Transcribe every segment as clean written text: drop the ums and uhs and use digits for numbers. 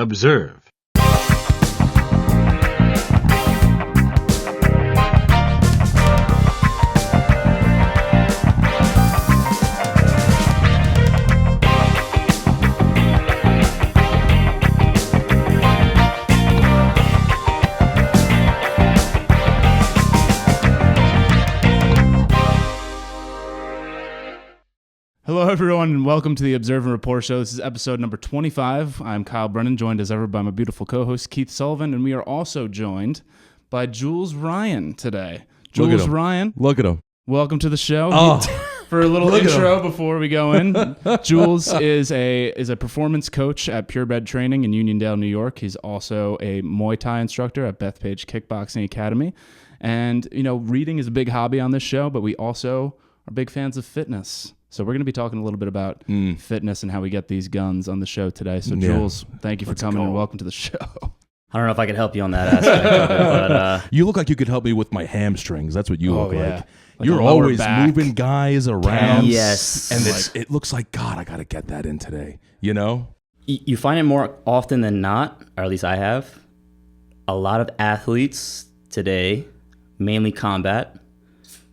Observe. Hello, everyone, and welcome to the Observe and Rapport Show. This is episode number 25. I'm Kyle Brennan, joined as ever by my beautiful co-host, Keith Sullivan, and we are also joined by Jules Ryan today. Jules Ryan. Look at him. Welcome to the show. Oh. For a little intro before we go in, Jules is a performance coach at Purebred Training in Uniondale, New York. He's also a Muay Thai instructor at Bethpage Kickboxing Academy. And, you know, reading is a big hobby on this show, but we also are big fans of fitness. So we're going to be talking a little bit about fitness and how we get these guns on the show today. So Jules, thank you for coming and welcome to the show. I don't know if I can help you on that aspect of it, but you look like you could help me with my hamstrings. That's what you look like. You're always back, moving guys around. Yes. And it looks like, God, I got to get that in today. You know? You find it more often than not, or at least I have. A lot of athletes today, mainly combat,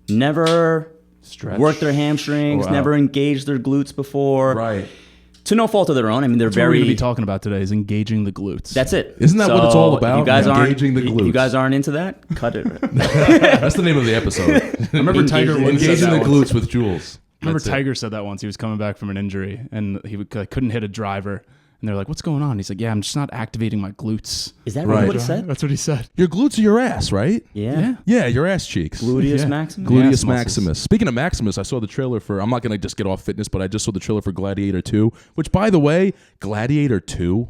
never worked their hamstrings, never engaged their glutes before. Right. To no fault of their own. I mean, they're That's what we're very... going to be talking about today is engaging the glutes. That's it. Isn't that what it's all about? If you guys engaging the glutes. If you guys aren't into that, cut it. That's the name of the episode. I remember Tiger once said Engaging that the once. glutes with Jules. I remember Tiger said that once. He was coming back from an injury, and he couldn't hit a driver. And they're like, what's going on? He's like, yeah, I'm just not activating my glutes. Is that really what he said? That's what he said. Your glutes are your ass, right? Yeah. Yeah, your ass cheeks. Gluteus maximus? Gluteus Ass maximus. muscles. Speaking of Maximus, I saw the trailer for, I'm not going to just get off fitness, but I just saw the trailer for Gladiator 2, which, by the way, Gladiator 2,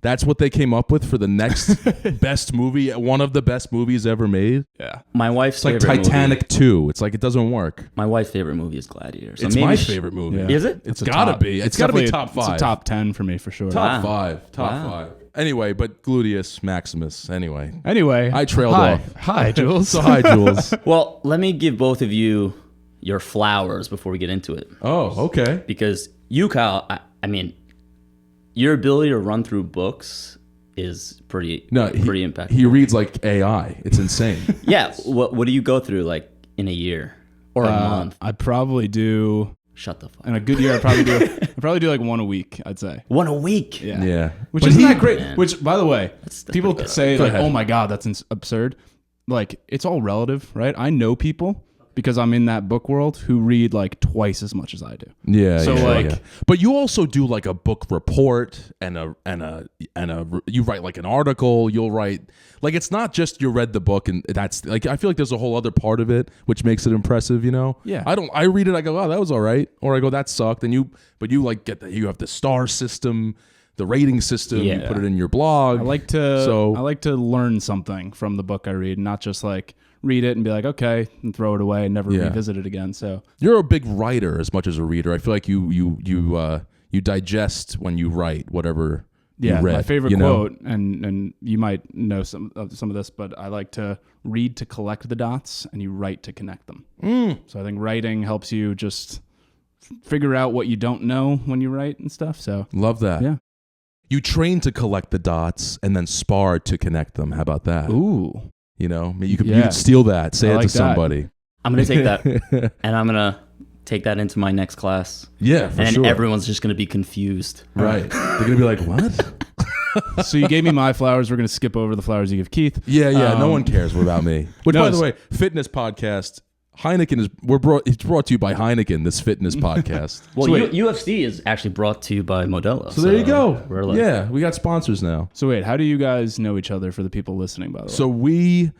that's what they came up with for the next best movie, one of the best movies ever made. Yeah. My wife's It's like favorite Titanic movie. 2. It's like it doesn't work. My wife's favorite movie is Gladiator. So It's maybe my favorite movie. Yeah. Is it? It's a got to top- be. It's got to be definitely top 5. It's a top 10 for me, for sure. Top Wow. 5. Top Wow. 5. Anyway, but Gluteus Maximus. Anyway. Anyway. I trailed off. Hi, Jules. So hi, Jules. Well, let me give both of you your flowers before we get into it. Oh, okay. Because you, Kyle, I mean, your ability to run through books is pretty impactful. He reads like AI. It's insane. Yeah. What do you go through like in a year or a month? I probably do, Shut the fuck in up. a good year, I probably do like one a week, I'd say. One a week. Yeah. Yeah. Which But isn't he- that great. Man. Which, by the way, That's people pretty good. say, Go like, ahead. oh my God, that's absurd. Like, it's all relative, right? I know people, because I'm in that book world, who read like twice as much as I do. Yeah. So, yeah, like- yeah. But you also do like a book report and you write like an article. You'll write like it's not just you read the book and that's like I feel like there's a whole other part of it which makes it impressive. You know. Yeah. I read it. I go, oh, that was all right, or I go, that sucked. And you like you have the star system, the rating system. You Yeah. put it in your blog. I like to learn something from the book I read, not just like read it and be like, okay, and throw it away and never Yeah. revisit it again. So You're a big writer as much as a reader. I feel like you digest when you write whatever yeah, you read. my favorite you know? quote, and you might know some of this, but I like to read to collect the dots, and you write to connect them. So I think writing helps you just figure out what you don't know when you write and stuff. So Love that. yeah. You train to collect the dots and then spar to connect them. How about that? Ooh, You know, you could Yeah. steal that, say I it like to that. somebody. I'm gonna take that and I'm gonna take that into my next class. Yeah, for And sure. everyone's just gonna be confused. Right. They're going to be like, what? so you gave me my flowers. We're gonna skip over the flowers you give Keith. Yeah, no one cares about me. Which, No, by the way, fitness podcast, Heineken it's brought to you by Heineken, this fitness podcast. Well, So wait. UFC is actually brought to you by Modelo. So there you go. We're like, Yeah, we got sponsors now. So wait, how do you guys know each other for the people listening? By the way, So we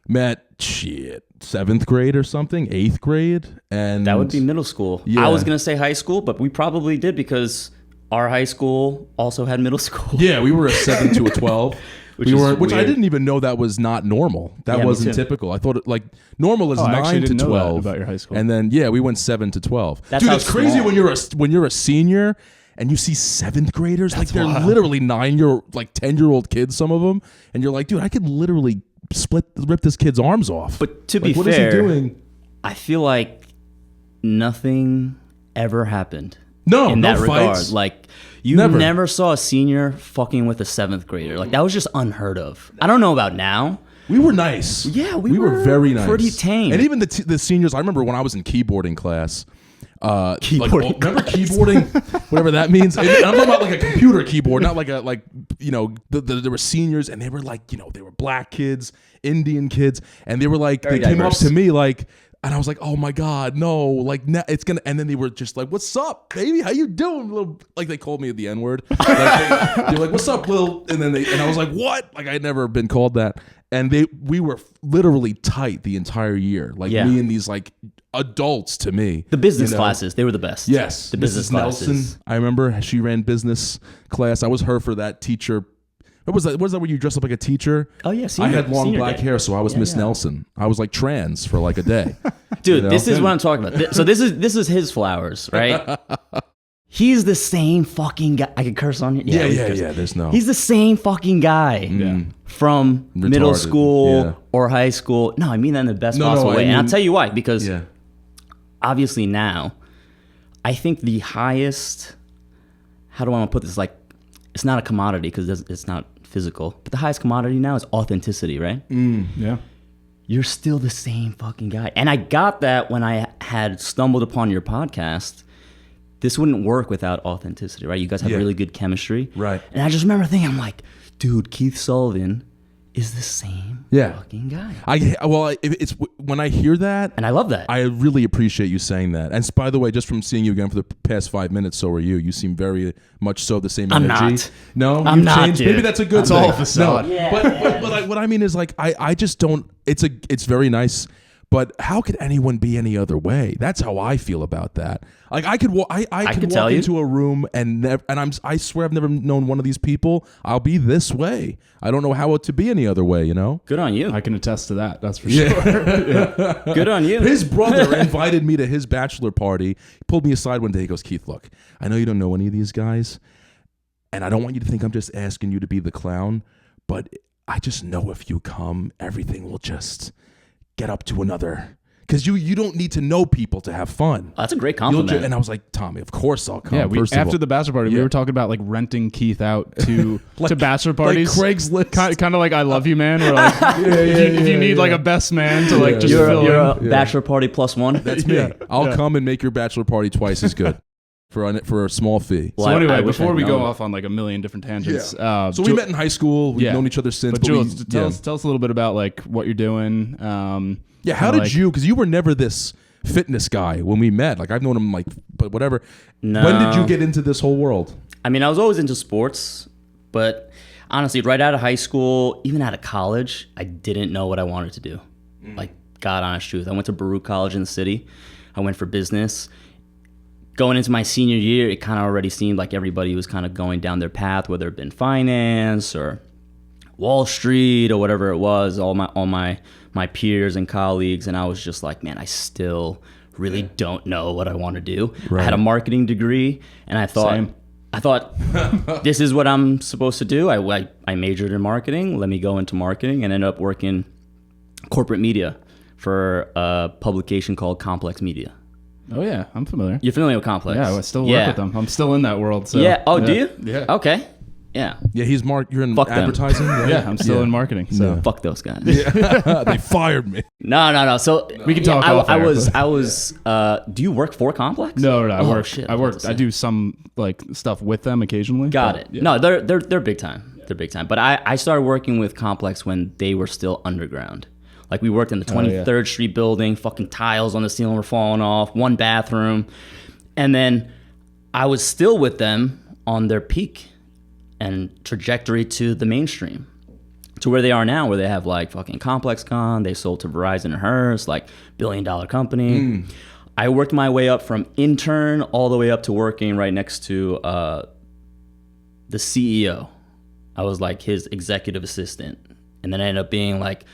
met, 7th grade or something, 8th grade. And that would be middle school. Yeah. I was gonna say high school, but we probably did because our high school also had middle school. Yeah, we were a 7 to a 12. Which we is were, which I weird. didn't even know that was not normal. That Yeah, me wasn't too. typical. I thought like normal is I actually 9 to didn't know that 12 about your high school. and then we went 7 to 12. That's Dude, how it's crazy small. when you're a senior and you see 7th graders like they're wild. literally 10-year-old kids. Some of them, and you're like, dude, I could literally rip this kid's arms off. But to like, be what is fair, he doing? I feel like nothing ever happened No, in no that regard. fights. Like, you never saw a senior fucking with a 7th grader. Like, that was just unheard of. I don't know about now. We were nice. Yeah, we were very nice. Pretty tame. And even the seniors, I remember when I was in keyboarding class. Keyboarding remember keyboarding, whatever that means. And I'm talking about like a computer keyboard, not like there were seniors and they were like, they were black kids, Indian kids, and they were like, Very they came diverse. up to me like, and I was like, oh my God, no, like it's gonna. And then they were just like, what's up, baby? How you doing, little? Like they called me the N word. Like, they were like, what's up, Lil? And I was like, what? Like I'd never been called that. And we were literally tight the entire year. Like me and these like adults to me. The business classes, they were the best. Yes. The business Mrs. classes. Nelson, I remember she ran business class. I was her for that teacher. What was that? Was that when you dressed up like a teacher? Oh, yeah. I had long senior black day. hair, so I was Miss Nelson. I I was like trans for like a day. Dude, this is what I'm talking about. So this is his flowers, right? He's the same fucking guy. I can curse on you. Yeah. There's no. He's the same fucking guy from middle Retarded. school or high school. No, I mean that in the best possible way. And I'll tell you why. Because obviously now, I think the highest, how do I want to put this? Like, it's not a commodity because it's not physical. But the highest commodity now is authenticity, right? Yeah. You're still the same fucking guy. And I got that when I had stumbled upon your podcast. This wouldn't work without authenticity, right? You guys have really good chemistry. Right. And I just remember thinking, I'm like, dude, Keith Sullivan is the same fucking guy. It's when I hear that, And I love that. I really appreciate you saying that. And by the way, just from seeing you again for the past 5 minutes, so are you. You seem very much so the same I'm energy. not. No, I'm you've not, changed. dude. Maybe that's a good It's thing. all a facade. No, but what I mean is like I just don't. It's very nice. But how could anyone be any other way? That's how I feel about that. Like I could walk into a room and I swear I've never known one of these people. I'll be this way. I don't know how to be any other way. Good on you. I can attest to that. That's for sure. Good on you. His brother invited me to his bachelor party. He pulled me aside one day. He goes, Keith, look, I know you don't know any of these guys, and I don't want you to think I'm just asking you to be the clown, but I just know if you come, everything will just get up to another. Because you don't need to know people to have fun. That's a great compliment. And I was like, Tommy, of course I'll come. Yeah, after the bachelor party, we were talking about like renting Keith out to to bachelor parties. Like Craigslist. Kind of like I Love You Man. Where like, if you need like a best man to like just you're fill a bachelor party +1. That's me. I'll come and make your bachelor party twice as good. For a small fee. So anyway, before we go off on like a million different tangents, So we met in high school. We've known each other since. But Jules, tell us a little bit about like what you're doing. How did you? Because you were never this fitness guy when we met. Like I've known him but whatever. No. When did you get into this whole world? I mean, I was always into sports, but honestly, right out of high school, even out of college, I didn't know what I wanted to do. Like, God honest truth. I went to Baruch College in the city. I went for business. Going into my senior year, it kind of already seemed like everybody was kind of going down their path, whether it been finance or Wall Street or whatever it was, all my peers and colleagues. And I was just like, man, I still really don't know what I want to do. Right. I had a marketing degree, and I thought this is what I'm supposed to do. I majored in marketing. Let me go into marketing and ended up working corporate media for a publication called Complex Media. Oh yeah, I'm familiar. You're familiar with Complex? Yeah, I still work with them. I'm still in that world. So. Yeah. Oh, do you? Yeah. Okay. Yeah. Yeah, you're in Fuck them. advertising? Right? Yeah, I'm still in marketing. So Fuck those guys. They fired me. No. So we can talk off I air, was. Do you work for Complex? No. I work. Shit, I work. I do some like stuff with them occasionally. Got it. Yeah. No, they're big time. They're big time. But I started working with Complex when they were still underground. Like we worked in the 23rd Street building. Fucking tiles on the ceiling were falling off. One bathroom, and then I was still with them on their peak and trajectory to the mainstream, to where they are now, where they have like fucking ComplexCon. They sold to Verizon and Hearst, like $1 billion company. I worked my way up from intern all the way up to working right next to the CEO. I was like his executive assistant, and then I ended up being like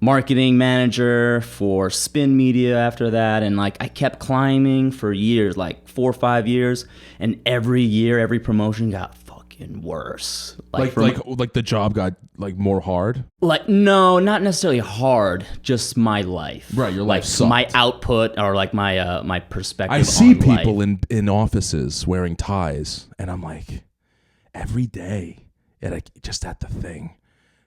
marketing manager for Spin Media after that. And like I kept climbing for years, like 4 or 5 years, and every year, every promotion got even worse. Like the job got like more hard. Like, no, not necessarily hard, just my life. Right, your like life sucked. my output or like my my perspective. I see on people life. in offices wearing ties, and I'm like, every day, just at the thing.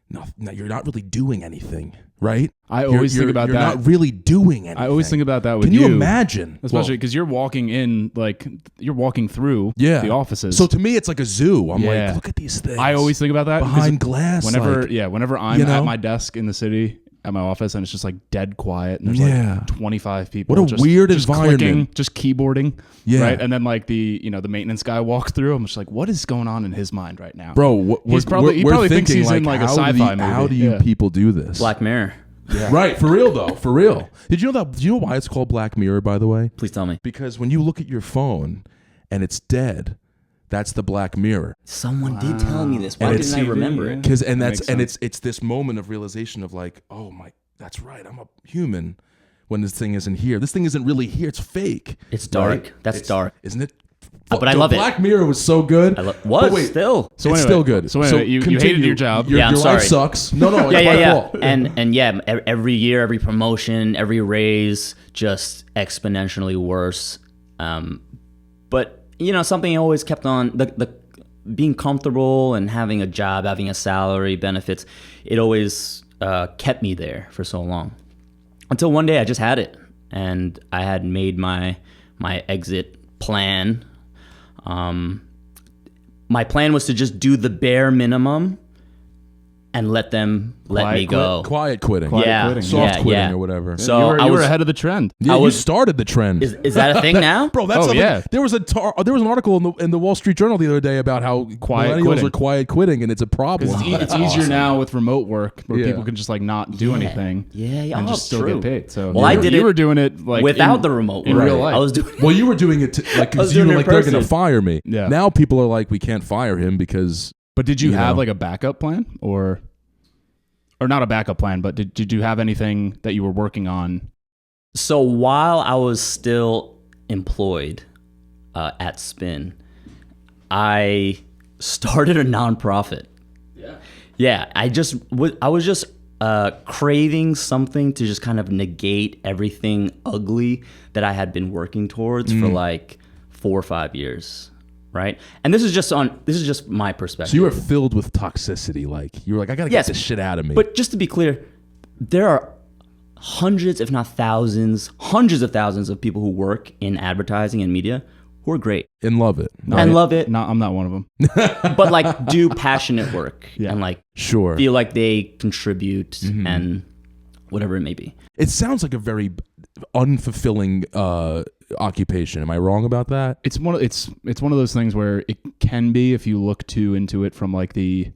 No, you're not really doing anything, right? I always think about you're that. You're not really doing anything. I always think about that with Can you imagine? Especially because you're walking in, like, you're walking through the offices. So to me, it's like a zoo. I'm like, look at these things. I always think about that. Behind glass. Whenever I'm at my desk in the city, at my office, and it's just like dead quiet, and there's like 25 people. What a weird environment. Clicking, just keyboarding. Yeah. Right? And then like the maintenance guy walks through. I'm just like, what is going on in his mind right now? Bro, he probably thinks he's in like a sci-fi movie. How do you people do this? Black Mirror. Yeah. Right, for real though, for real. Did you know that? Do you know why it's called Black Mirror, by the way? Please tell me. Because when you look at your phone and it's dead, that's the Black Mirror. Someone did tell me this. Why didn't I remember it? Because it's this moment of realization of like, oh my, that's right, I'm a human. When this thing isn't here, this thing isn't really here. It's fake. It's dark. Right? That's dark, isn't it? But I love it. Black Mirror was so good. Still. So it's anyway, still good. So anyway, you hated your job. I'm your sorry. life sucks. No, yeah. it's my fault. And every year, every promotion, every raise, just exponentially worse. But something always kept on the being comfortable and having a job, having a salary, benefits. It always kept me there for so long, until one day I just had it, and I had made my exit plan. My plan was to just do the bare minimum and let me go. Quiet quitting. Soft quitting or whatever. So you were ahead of the trend. Yeah, you started the trend. Is that a thing now? Bro, that's something. Yeah. There was an article in the Wall Street Journal the other day about how millennials are quiet quitting, and it's a problem. It's easier now with remote work where people can just like not do anything and just still get paid. So I did it. You were doing it like without the remote in real life. I was doing. Well, you were doing it because you were like, they're going to fire me. Yeah. Now people are like, we can't fire him because. But did you have like a backup plan or not a backup plan, but did you have anything that you were working on? So while I was still employed at Spin, I started a nonprofit. Yeah. I was just craving something to just kind of negate everything ugly that I had been working towards for like 4 or 5 years. Right, and this is just my perspective. So you were filled with toxicity, like you were like, I gotta get this shit out of me. But just to be clear, there are hundreds, if not thousands, hundreds of thousands of people who work in advertising and media who are great and love it. Love it. No, I'm not one of them. But like do passionate work and like feel like they contribute and whatever it may be. It sounds like a very unfulfilling occupation. Am I wrong about that? It's one of those things where it can be if you look too into it from like the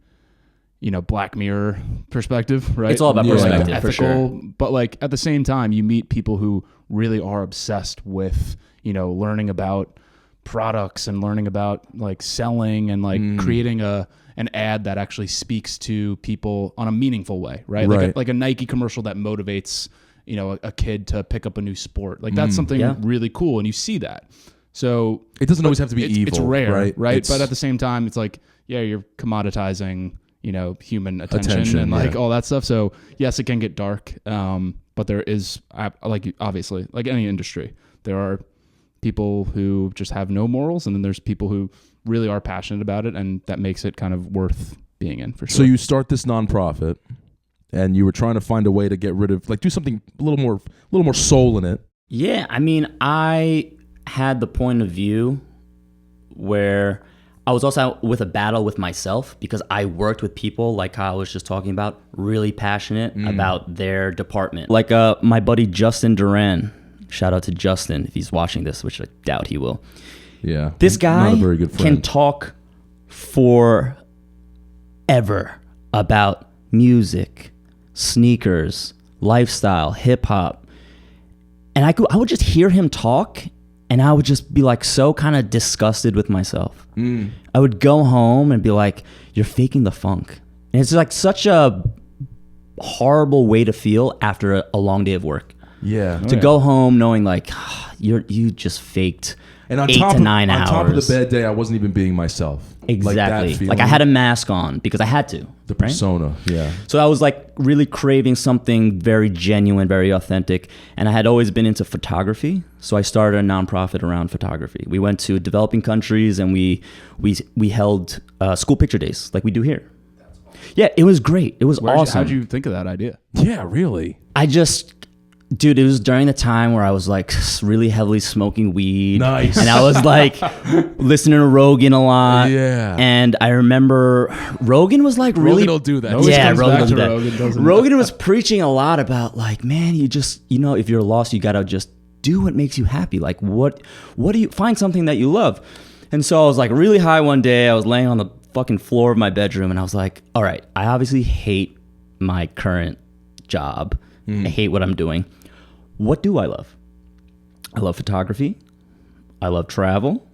Black Mirror perspective, right? It's all about perspective, like for sure. But like at the same time, you meet people who really are obsessed with learning about products and learning about like selling and like creating an ad that actually speaks to people on a meaningful way, right? Like a Nike commercial that motivates a kid to pick up a new sport. Like that's something really cool, and you see that. So it doesn't always have to be evil. It's rare, right? But at the same time, it's like, you're commoditizing, human attention and like all that stuff. So yes, it can get dark. But there is, like, obviously, like any industry, there are people who just have no morals, and then there's people who really are passionate about it, and that makes it kind of worth being in, for sure. So you start this nonprofit, and you were trying to find a way to get rid of, like, do something a little more soul in it. Yeah, I mean, I had the point of view where I was also with a battle with myself, because I worked with people, like Kyle was just talking about, really passionate about their department. Like my buddy Justin Duran, shout out to Justin if he's watching this, which I doubt he will. Yeah. This guy not a very good friend. can talk forever about music, sneakers, lifestyle, hip hop. And I would just hear him talk, and I would just be like so kind of disgusted with myself. I would go home and be like, you're faking the funk. And it's like such a horrible way to feel after a long day of work. Yeah. To go home knowing like, you just faked and on 8 to 9 hours. On top of the bad day, I wasn't even being myself. Exactly. Like I had a mask on because I had to. The persona, yeah. So I was like really craving something very genuine, very authentic. And I had always been into photography. So I started a nonprofit around photography. We went to developing countries and we held school picture days like we do here. Yeah, it was great. It was awesome. How'd you think of that idea? Yeah, really. Dude, it was during the time where I was like really heavily smoking weed. Nice. And I was like listening to Rogan a lot. Yeah. And I remember Rogan was like really. Rogan will do that. Yeah, Rogan back does to that. Rogan, doesn't Rogan was preaching a lot about like, man, you just, if you're lost, you got to just do what makes you happy. Like what do you find something that you love? And so I was like really high one day. I was laying on the fucking floor of my bedroom and I was like, all right, I obviously hate my current job. I hate what I'm doing. What do I love? I love photography. I love travel.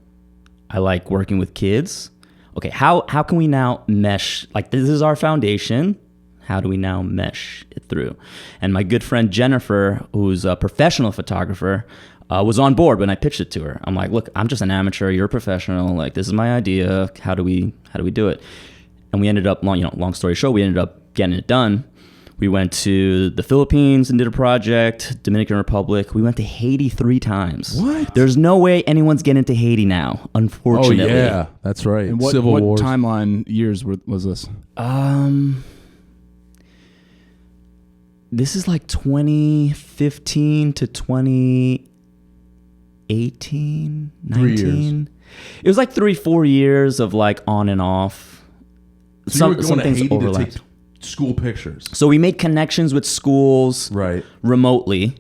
I like working with kids. Okay, how can we now mesh? Like this is our foundation. How do we now mesh it through? And my good friend Jennifer, who's a professional photographer, was on board when I pitched it to her. I'm like, look, I'm just an amateur. You're a professional. Like this is my idea. How do we do it? And we ended up, long story short, we ended up getting it done. We went to the Philippines and did a project, Dominican Republic. We went to Haiti 3 times. What? There's no way anyone's getting to Haiti now, unfortunately. Oh, yeah. That's right. And what Wars. timeline years was this? This is like 2015 to 2018, 19. 3 years. It was like 3-4 years of like on and off. So you were going to Haiti overlapped. to take school pictures. So we made connections with schools remotely,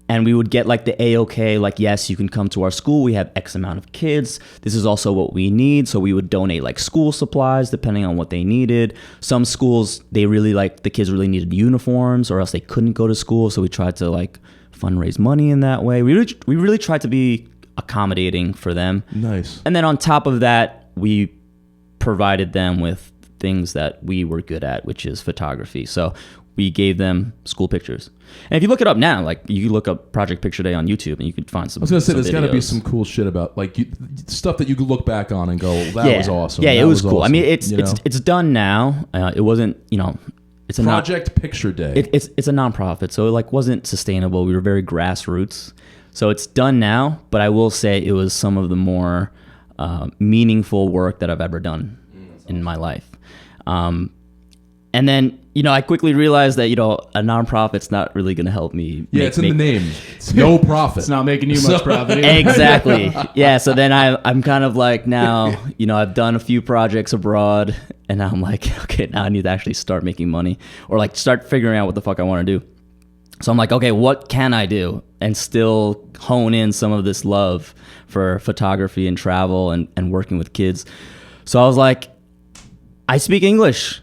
and we would get like the A-OK, like, yes, you can come to our school. We have X amount of kids. This is also what we need. So we would donate like school supplies depending on what they needed. Some schools, the kids really needed uniforms or else they couldn't go to school. So we tried to like fundraise money in that way. We really tried to be accommodating for them. Nice. And then on top of that, we provided them with things that we were good at, which is photography. So we gave them school pictures. And if you look it up now, like you look up Project Picture Day on YouTube and you could find some. I was going to say, there's got to be videos. some cool shit about like stuff that you could look back on and go, that was awesome. Yeah, it was cool. Awesome. I mean, it's done now. It wasn't, it's a Project Picture Day. It's a nonprofit, so it like wasn't sustainable. We were very grassroots. So it's done now, but I will say it was some of the more meaningful work that I've ever done in my life. And then, I quickly realized that, a nonprofit's not really going to help me. It's in the name. It's no profit. It's not making you much profit either. Exactly. Yeah. So then I'm kind of like now, I've done a few projects abroad and I'm like, okay, now I need to actually start making money or like start figuring out what the fuck I want to do. So I'm like, okay, what can I do and still hone in some of this love for photography and travel and working with kids. So I was like, I speak English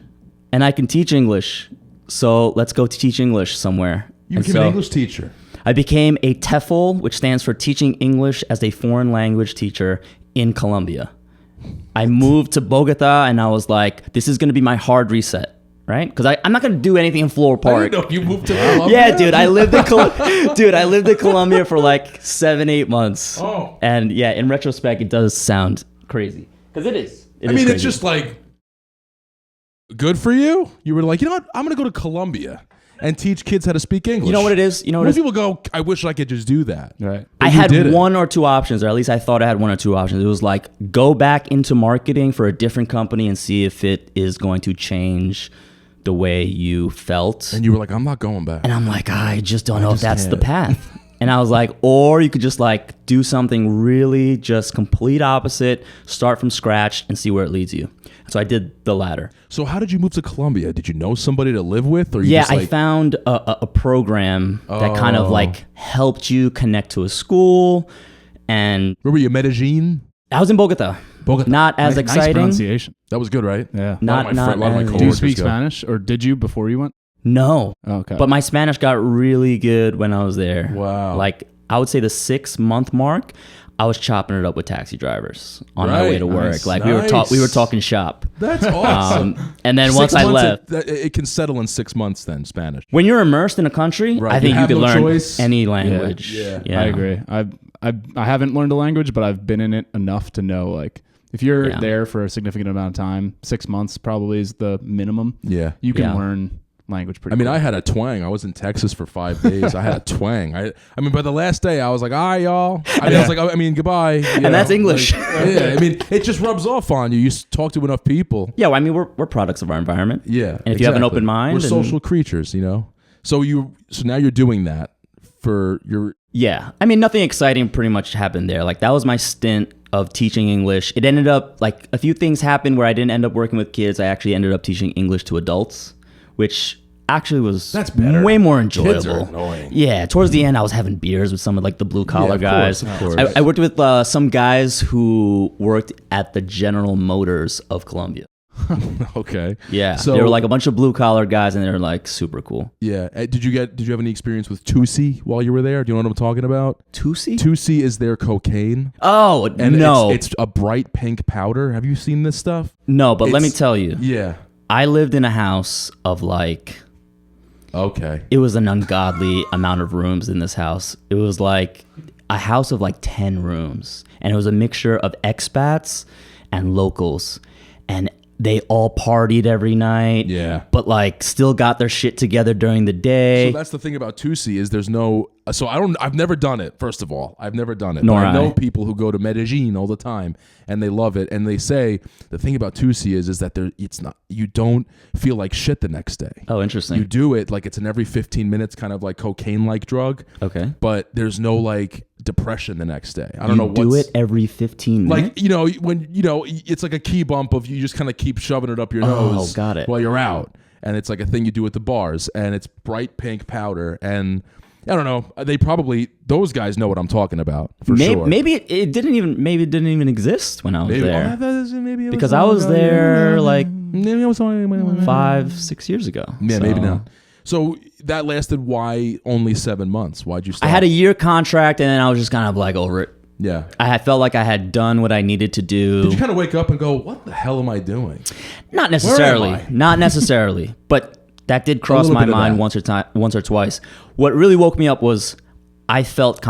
and I can teach English. So let's go teach English somewhere. You became an English teacher. I became a TEFL, which stands for Teaching English as a Foreign Language Teacher in Colombia. I moved to Bogota and I was like, this is going to be my hard reset. Right? Because I'm not going to do anything in Floral Park. I didn't know you moved to Colombia. Yeah, dude. I lived in Colombia for like 7-8 months. Oh. And yeah, in retrospect, it does sound crazy. Because it is. It's just like, good for you. You were like, you know what? I'm going to go to Colombia and teach kids how to speak English. You know what it is? Most people go, I wish I could just do that. Right. I had one or two options, or at least I thought I had one or two options. It was like, go back into marketing for a different company and see if it is going to change the way you felt. And you were like, I'm not going back. And I'm like, I just don't know if that's the path. And I was like, or you could just like do something really just complete opposite, start from scratch and see where it leads you. So I did the latter. So how did you move to Colombia? Did you know somebody to live with? Or I found a program that kind of like helped you connect to a school. And where were you, Medellin? I was in Bogota. Not as exciting. Nice pronunciation. That was good, right? Yeah. A lot of my coworkers Do you speak go. Spanish, or did you before you went? No. Okay. But my Spanish got really good when I was there. Wow. Like, I would say the 6-month mark, I was chopping it up with taxi drivers on my way to work. Nice. Like, we were talking shop. That's awesome. And then once I left, it can settle in 6 months then, Spanish. when you're immersed in a country, Right. I think You you have could no learn choice. any language. Yeah. I agree. I haven't learned a language, but I've been in it enough to know like If you're there for a significant amount of time, 6 months probably is the minimum. Yeah. You can learn language pretty I mean, quick. I had a twang. I was in Texas for 5 days. I had a twang. I mean, by the last day, I was like, all right, y'all. I was like, I mean, goodbye. And that's English. Yeah, I mean, it just rubs off on you. You talk to enough people. Yeah, well, I mean, we're products of our environment. Yeah. And if you have an open mind. We're social creatures, you know? So now you're doing that for your... Yeah. I mean, nothing exciting pretty much happened there. Like, that was my stint of teaching English. It ended up, like, a few things happened where I didn't end up working with kids. I actually ended up teaching English to adults, which actually was way more enjoyable. Kids are annoying. Yeah. Towards the end, I was having beers with some of, like, the blue-collar guys. Of course. I worked with some guys who worked at the General Motors of Colombia. Okay. Yeah. So they were like a bunch of blue-collar guys, and they're, like, super cool. Yeah. Did you have any experience with Tusi while you were there? Do you know what I'm talking about? Tusi? Tusi is their cocaine. Oh, And no. it's a bright pink powder. Have you seen this stuff? No, but let me tell you. Yeah. I lived in a house of, like... Okay. It was an ungodly amount of rooms in this house. It was like a house of like 10 rooms. And it was a mixture of expats and locals. And they all partied every night. Yeah. But like still got their shit together during the day. So that's the thing about Tusi is there's no... So I've never done it, first of all. I've never done it. Nor but I know I. people who go to Medellin all the time and they love it. And they say the thing about Tusi is that you don't feel like shit the next day. Oh, interesting. You do it like it's an every 15 minutes kind of like cocaine-like drug. Okay. But there's no like depression the next day. I don't know You do it every 15 minutes? like, when it's like a key bump of you just kind of keep shoving it up your nose got it. while you're out. And it's like a thing you do at the bars and it's bright pink powder and I don't know. Those guys know what I'm talking about for sure. Maybe it didn't even exist when I was there. Maybe it Because I was there like maybe it was only 5-6 years ago. Yeah, So- maybe not. So that lasted why only 7 months? Why'd you stop? I had a year contract and then I was just kind of like over it. Yeah. I felt like I had done what I needed to do. Did you kind of wake up and go, what the hell am I doing? Not necessarily. Where am I? Not necessarily. But that did cross little my bit of mind that. once or twice. What really woke me up was I felt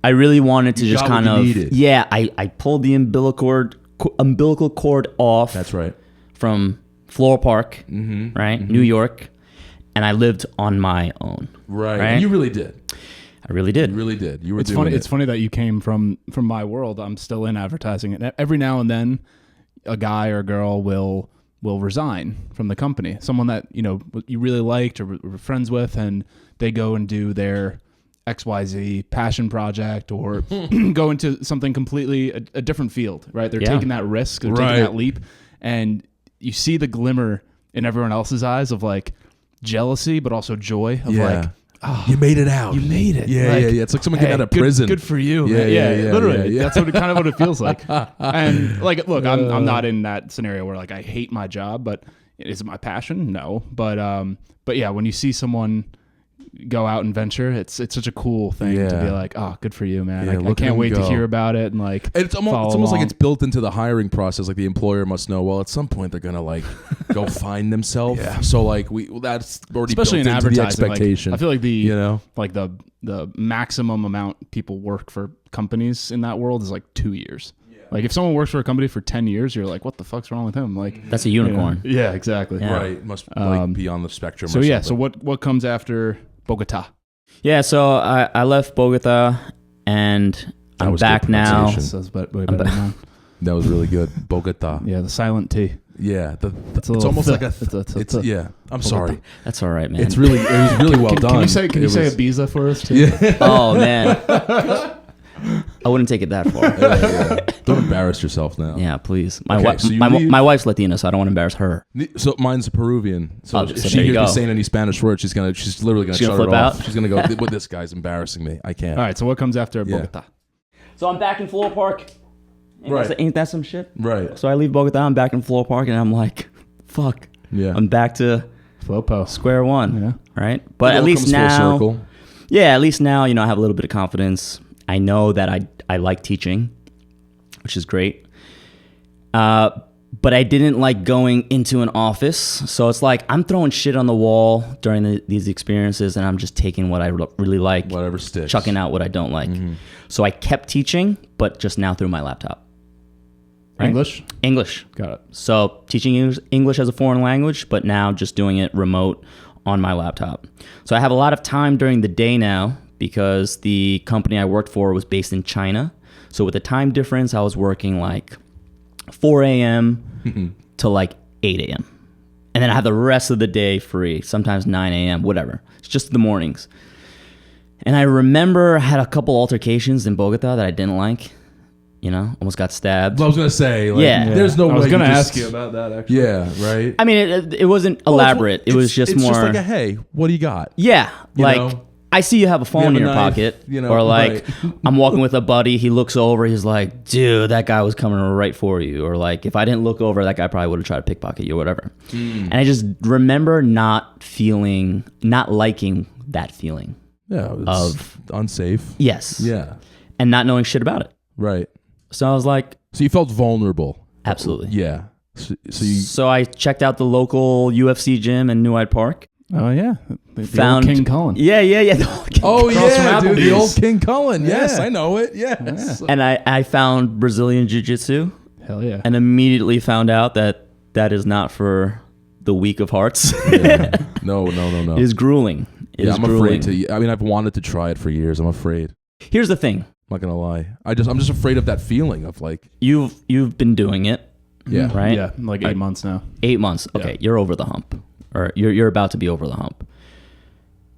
I really wanted to just got kind what you of needed. yeah. I pulled the umbilical cord off. That's right. From Floral Park, right, New York, and I lived on my own. Right. Right? And you really did. I really did. You really did. You were It's doing funny. it. It's funny that you came from my world. I'm still in advertising, and every now and then, a guy or girl will resign from the company. Someone that you really liked or were friends with, and they go and do their XYZ passion project or go into something completely a different field. Right? They're taking that risk. They're taking that leap, and you see the glimmer in everyone else's eyes of like jealousy, but also joy of like. Oh, you made it out. You made it. Yeah, yeah. It's like someone getting out of prison. Good for you. Yeah, man. yeah, Literally. yeah. That's kind of what it feels like. And like, look, I'm not in that scenario where like I hate my job, but is it my passion? No. But yeah, when you see someone go out and venture, it's such a cool thing to be like, oh, good for you, man. Yeah, I look at can't him wait to go. hear about it and like. And it's almost like it's built into the hiring process. Like the employer must know. Well, at some point they're gonna like go find themselves. Yeah. So like that's already especially built in into the advertising. expectation. Like, I feel like the maximum amount people work for companies in that world is like 2 years. Yeah. Like if someone works for a company for 10 years, you're like, what the fuck's wrong with him? Like That's a unicorn. Yeah, exactly. Yeah. Right. Must like be on the spectrum. So or yeah. something. So what comes after Bogota? Yeah, so I left Bogota and I'm was back good now. pronunciation. That's way better than mine. That was really good. Bogota. Yeah, the silent T. Yeah. It's little almost like a. it's a- Yeah. I'm sorry. That's all right, man. It was really well done. Can you say It was- Ibiza for us too? Yeah. Oh man, I wouldn't take it that far. Yeah. Don't embarrass yourself now. Yeah, please. My Okay, wife, so you my leave- my wife's Latina, so I don't want to embarrass her. So mine's a Peruvian. So Oh, if so she there you hears me go. saying any Spanish word, she's literally gonna She's shut gonna it flip off. out? She's gonna go, "Well, this guy's embarrassing me. I can't." All right. So what comes after Yeah. Bogota? So I'm back in Floral Park. Right. Ain't that some shit? Right. So I leave Bogota, I'm back in Floral Park, and I'm like, fuck. Yeah. I'm back to Flopo. square one. Yeah. Right. But It at all least comes full now, circle. yeah, at least now, I have a little bit of confidence. I know that I like teaching, which is great. But I didn't like going into an office. So it's like I'm throwing shit on the wall during these experiences, and I'm just taking what I really like, Whatever sticks. chucking out what I don't like. So I kept teaching, but just now through my laptop. right? English. Got it. So teaching English as a foreign language, but now just doing it remote on my laptop. So I have a lot of time during the day now because the company I worked for was based in China. So with the time difference, I was working like 4 a.m. to like 8 a.m. And then I have the rest of the day free, sometimes 9 a.m., whatever. It's just the mornings. And I remember I had a couple altercations in Bogota that I didn't like. You know, almost got stabbed. I was going to say, like, Yeah. there's no way. I was going to just- ask you about that, actually. Yeah, right? I mean, it wasn't elaborate. It was just it's more. It's just like a, hey, what do you got? Yeah, You like know? I see you have a phone have in a your knife, pocket, you know, or like right. I'm walking with a buddy. He looks over. He's like, "Dude, that guy was coming right for you." Or like, if I didn't look over, that guy probably would have tried to pickpocket you or whatever. And I just remember not liking that feeling. Yeah, it's unsafe. Yes. Yeah, And not knowing shit about it. right. So I was like, So you felt vulnerable. absolutely. Yeah. So I checked out the local UFC gym in New Hyde Park. Oh, yeah. The Found old King Cullen. Yeah. The old King Oh, Across yeah, from dude, the Applebee's. old King Cullen. Yes, Yeah. I know it. Yes. And I found Brazilian Jiu-Jitsu Hell yeah. and immediately found out that is not for the weak of hearts. Yeah. No. It is grueling. It is I'm grueling. afraid to. I mean, I've wanted to try it for years. I'm afraid. Here's the thing. I'm not gonna lie. I'm just afraid of that feeling of like. You've been doing it, Yeah. right? Yeah, like 8 months now. 8 months. Okay, you're over the hump. Or you're about to be over the hump.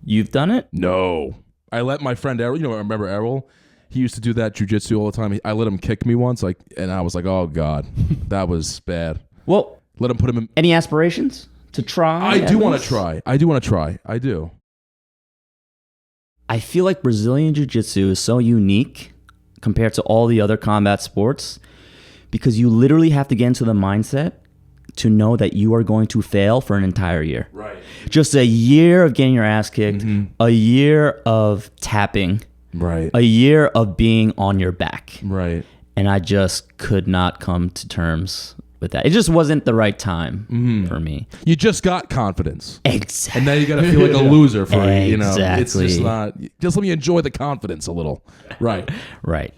You've done it? No. I let my friend Errol. You know, remember Errol? He used to do that jujitsu all the time. I let him kick me once, like, and I was like, oh god, that was bad. Well, Let him put him in. any aspirations to try? I at do want to least? try. I do want to try. I do. I feel like Brazilian Jiu-Jitsu is so unique compared to all the other combat sports because you literally have to get into the mindset to know that you are going to fail for an entire year. Right. Just a year of getting your ass kicked, a year of tapping, Right. a year of being on your back. Right. And I just could not come to terms with that. It just wasn't the right time for me. You just got confidence. Exactly. And now you got to feel like a loser for it, you know. It's Exactly. just not. Just let me enjoy the confidence a little. Right. Right.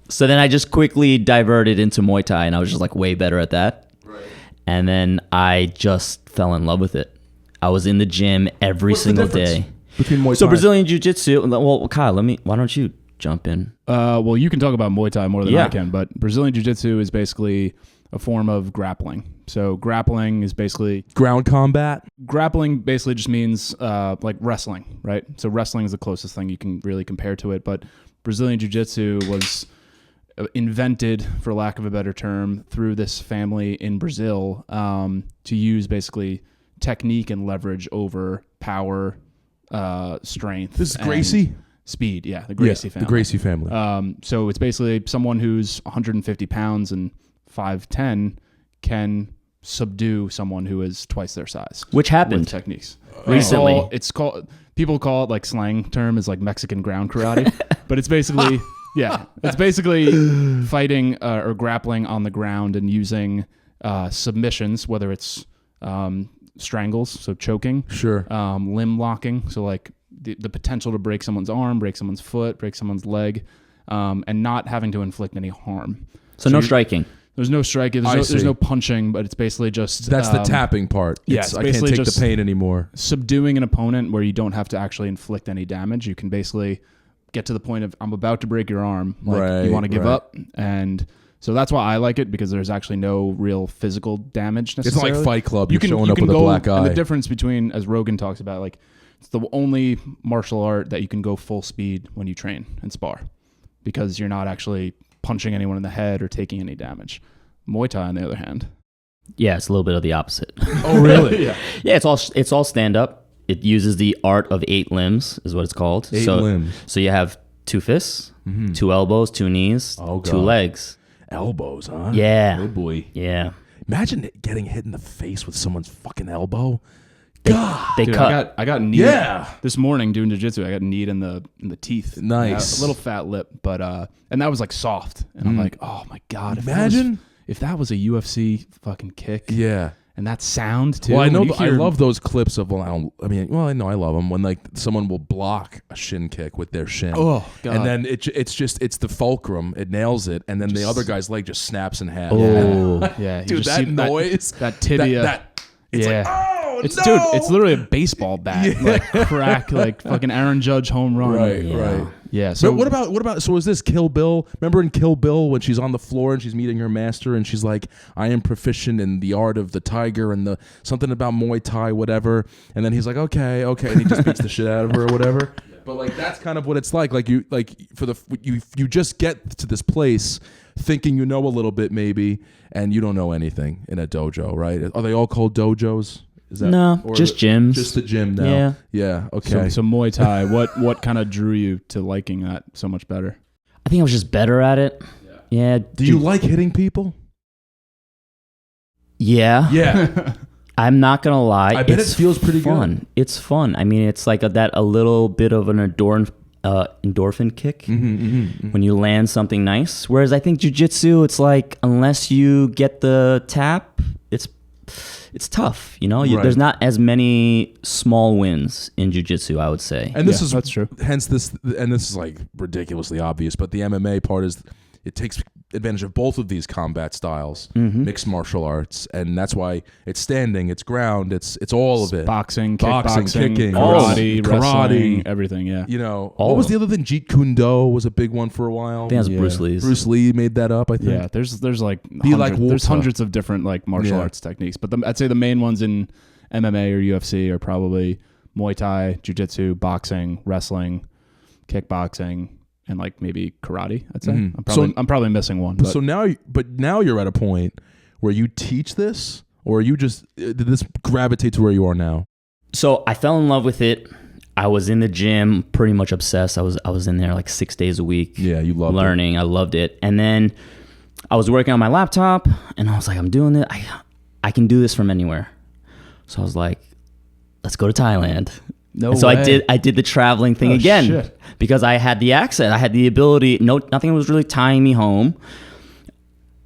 So then I just quickly diverted into Muay Thai, and I was just like way better at that. Right. And then I just fell in love with it. I was in the gym every What's the single difference day. between Muay Thai? So Brazilian Jiu-Jitsu. Well, Kyle, why don't you jump in? Well, you can talk about Muay Thai more than Yeah. I can, but Brazilian Jiu-Jitsu is basically a form of grappling. So grappling is basically ground combat. grappling basically just means like wrestling, right? So wrestling is the closest thing you can really compare to it, but Brazilian Jiu-Jitsu was invented, for lack of a better term, through this family in Brazil to use basically technique and leverage over power, strength. This is and Gracie? Speed, yeah, the Gracie family. The Gracie family. So it's basically someone who's 150 pounds and 5'10" can subdue someone who is twice their size. Which happened with techniques. recently. It's called people call it like slang term is like Mexican ground karate, but it's basically it's basically fighting or grappling on the ground and using submissions, whether it's strangles, so choking, Sure. limb locking, so like the potential to break someone's arm, break someone's foot, break someone's leg, and not having to inflict any harm. So no striking. There's no striking, there's no punching, but it's basically just That's the tapping part. yeah, It's, it's I can't basically take the just- pain anymore. subduing an opponent where you don't have to actually inflict any damage. You can basically get to the point of I'm about to break your arm. Like, Right, you want to give right. up, and so that's why I like it, because there's actually no real physical damage It's not necessarily. like Fight Club. You're showing you up can with a go, black and eye. the difference between, as Rogan talks about, like it's the only martial art that you can go full speed when you train and spar, because you're not actually punching anyone in the head or taking any damage. Muay Thai, on the other hand, Yeah, it's a little bit of the opposite. Oh, really? yeah, Yeah, it's all stand up. It uses the art of 8 limbs, is what it's called. Eight limbs. So you have 2 fists, 2 elbows, 2 knees, Oh, 2 God. legs. Elbows, huh? Yeah. Oh, boy. Yeah. Imagine getting hit in the face with someone's fucking elbow. They dude, cut. I got kneed Yeah. this morning doing jiu-jitsu. I got kneed in the teeth. Nice. A little fat lip, but and that was like soft, and I'm like, oh my god, Imagine. if that was a UFC fucking kick, Yeah. and that sound too. Well, I know. I hear, love those clips of. I know I love them when like someone will block a shin kick with their shin. Oh God! And then it's the fulcrum. It nails it, and then the other guy's leg just snaps in half. Oh, yeah, you dude, just that see noise, that tibia. It's yeah. like, oh It's no! dude, it's literally a baseball bat, like crack, like fucking Aaron Judge home run. Right. Yeah. So But what about? So is this Kill Bill? Remember in Kill Bill when she's on the floor and she's meeting her master and she's like, "I am proficient in the art of the tiger and the something about Muay Thai, whatever." And then he's like, "Okay," and he just beats the shit out of her or whatever. But like that's kind of what it's like. Like you just get to this place thinking you know a little bit maybe, and you don't know anything in a dojo, right? Are they all called dojos? Is that, no, just gyms. Just the gym now. Yeah. Okay. So Muay Thai, what kind of drew you to liking that so much better? I think I was just better at it. Yeah. Do you like hitting people? Yeah. Yeah. I'm not gonna lie. I bet it feels pretty fun. good. It's fun. I mean, it's like a little bit of an endorphin kick when you land something nice. Whereas I think jiu-jitsu, it's like unless you get the tap, it's tough. You know, Right. there's not as many small wins in jiu-jitsu, I would say. And this is that's true. Hence this is like ridiculously obvious, but the MMA part is it takes advantage of both of these combat styles, mixed martial arts, and that's why it's standing, it's ground, it's all of it. Boxing, kickboxing, kicking, karate, karate, wrestling, everything. Yeah. You know, what was the other thing? Jeet Kune Do was a big one for a while. I think that's Yeah. Bruce Lee's. Bruce Lee made that up, I think. Yeah, there's like like hundreds of different like martial Yeah. arts techniques, but I'd say the main ones in MMA or UFC are probably Muay Thai, Jiu-Jitsu, boxing, wrestling, kickboxing, and like maybe karate. I'd say I'm probably missing one. But So now you're at a point where you teach this, or you just did this gravitate to where you are now? So I fell in love with it. I was in the gym, pretty much obsessed. I was in there like 6 days a week. Yeah, you loved learning. I loved it. And then I was working on my laptop, and I was like, I'm doing it. I can do this from anywhere. So I was like, let's go to Thailand. And so way. I did the traveling thing Oh, again shit. because I had the accent. I had the ability. Nothing was really tying me home.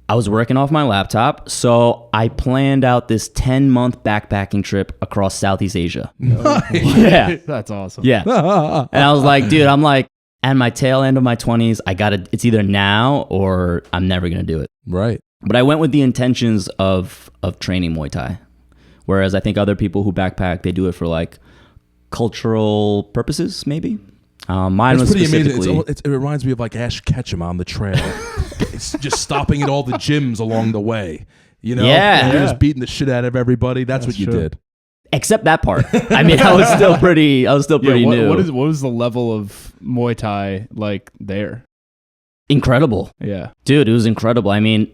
I was working off my laptop, so I planned out this 10-month backpacking trip across Southeast Asia. Yeah, That's awesome. yeah. And I was like, dude, I'm like at my tail end of my 20s. It's either now or I'm never gonna do it. Right. But I went with the intentions of training Muay Thai, whereas I think other people who backpack, they do it for like cultural purposes, maybe. Mine It's was pretty amazing. specifically. It reminds me of like Ash Ketchum on the trail. It's just stopping at all the gyms along the way. You know, Yeah. and you're just beating the shit out of everybody. That's what you true. did. Except that part. I mean, I was still pretty new. What is the level of Muay Thai like there? Incredible. Yeah. Dude, it was incredible. I mean,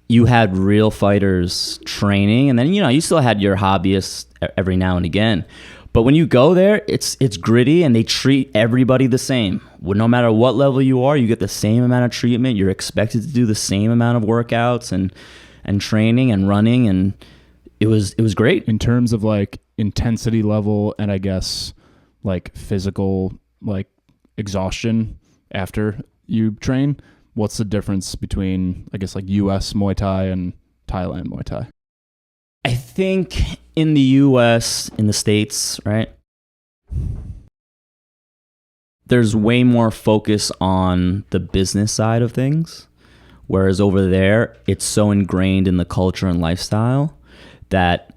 you had real fighters training, and then, you know, you still had your hobbyists every now and again. But when you go there, it's gritty, and they treat everybody the same. Well, no matter what level you are, you get the same amount of treatment. You're expected to do the same amount of workouts and training and running, and it was great. In terms of like intensity level and I guess like physical like exhaustion after you train, what's the difference between I guess like US Muay Thai and Thailand Muay Thai? I think in the US, in the States, right, there's way more focus on the business side of things, whereas over there, it's so ingrained in the culture and lifestyle that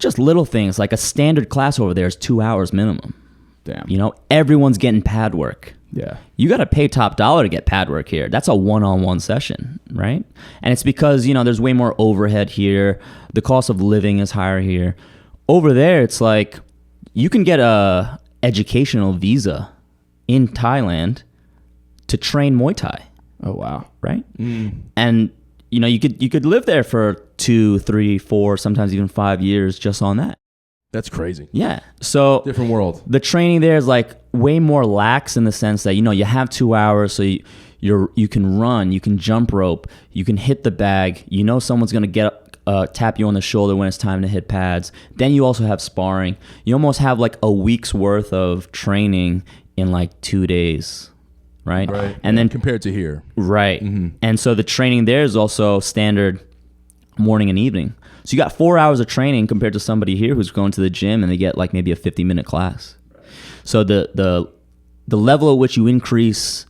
just little things, like a standard class over there is 2 hours minimum. Damn. You know, everyone's getting pad work. Yeah. You got to pay top dollar to get pad work here. That's a one-on-one session, right? And it's because, you know, there's way more overhead here. The cost of living is higher here. Over there, it's like you can get a educational visa in Thailand to train Muay Thai, Oh wow. right? And, you know, you could live there for 2, 3, 4, sometimes even 5 years just on that. That's crazy. Yeah. So Different world. the training there is like way more lax in the sense that, you know, you have 2 hours, so you can run, you can jump rope, you can hit the bag, you know someone's going to tap you on the shoulder when it's time to hit pads. Then you also have sparring. You almost have like a week's worth of training in like 2 days, right? Right. And then compared to here. right. And so the training there is also standard morning and evening. So you got 4 hours of training compared to somebody here who's going to the gym and they get like maybe a 50-minute class. So the level at which you increase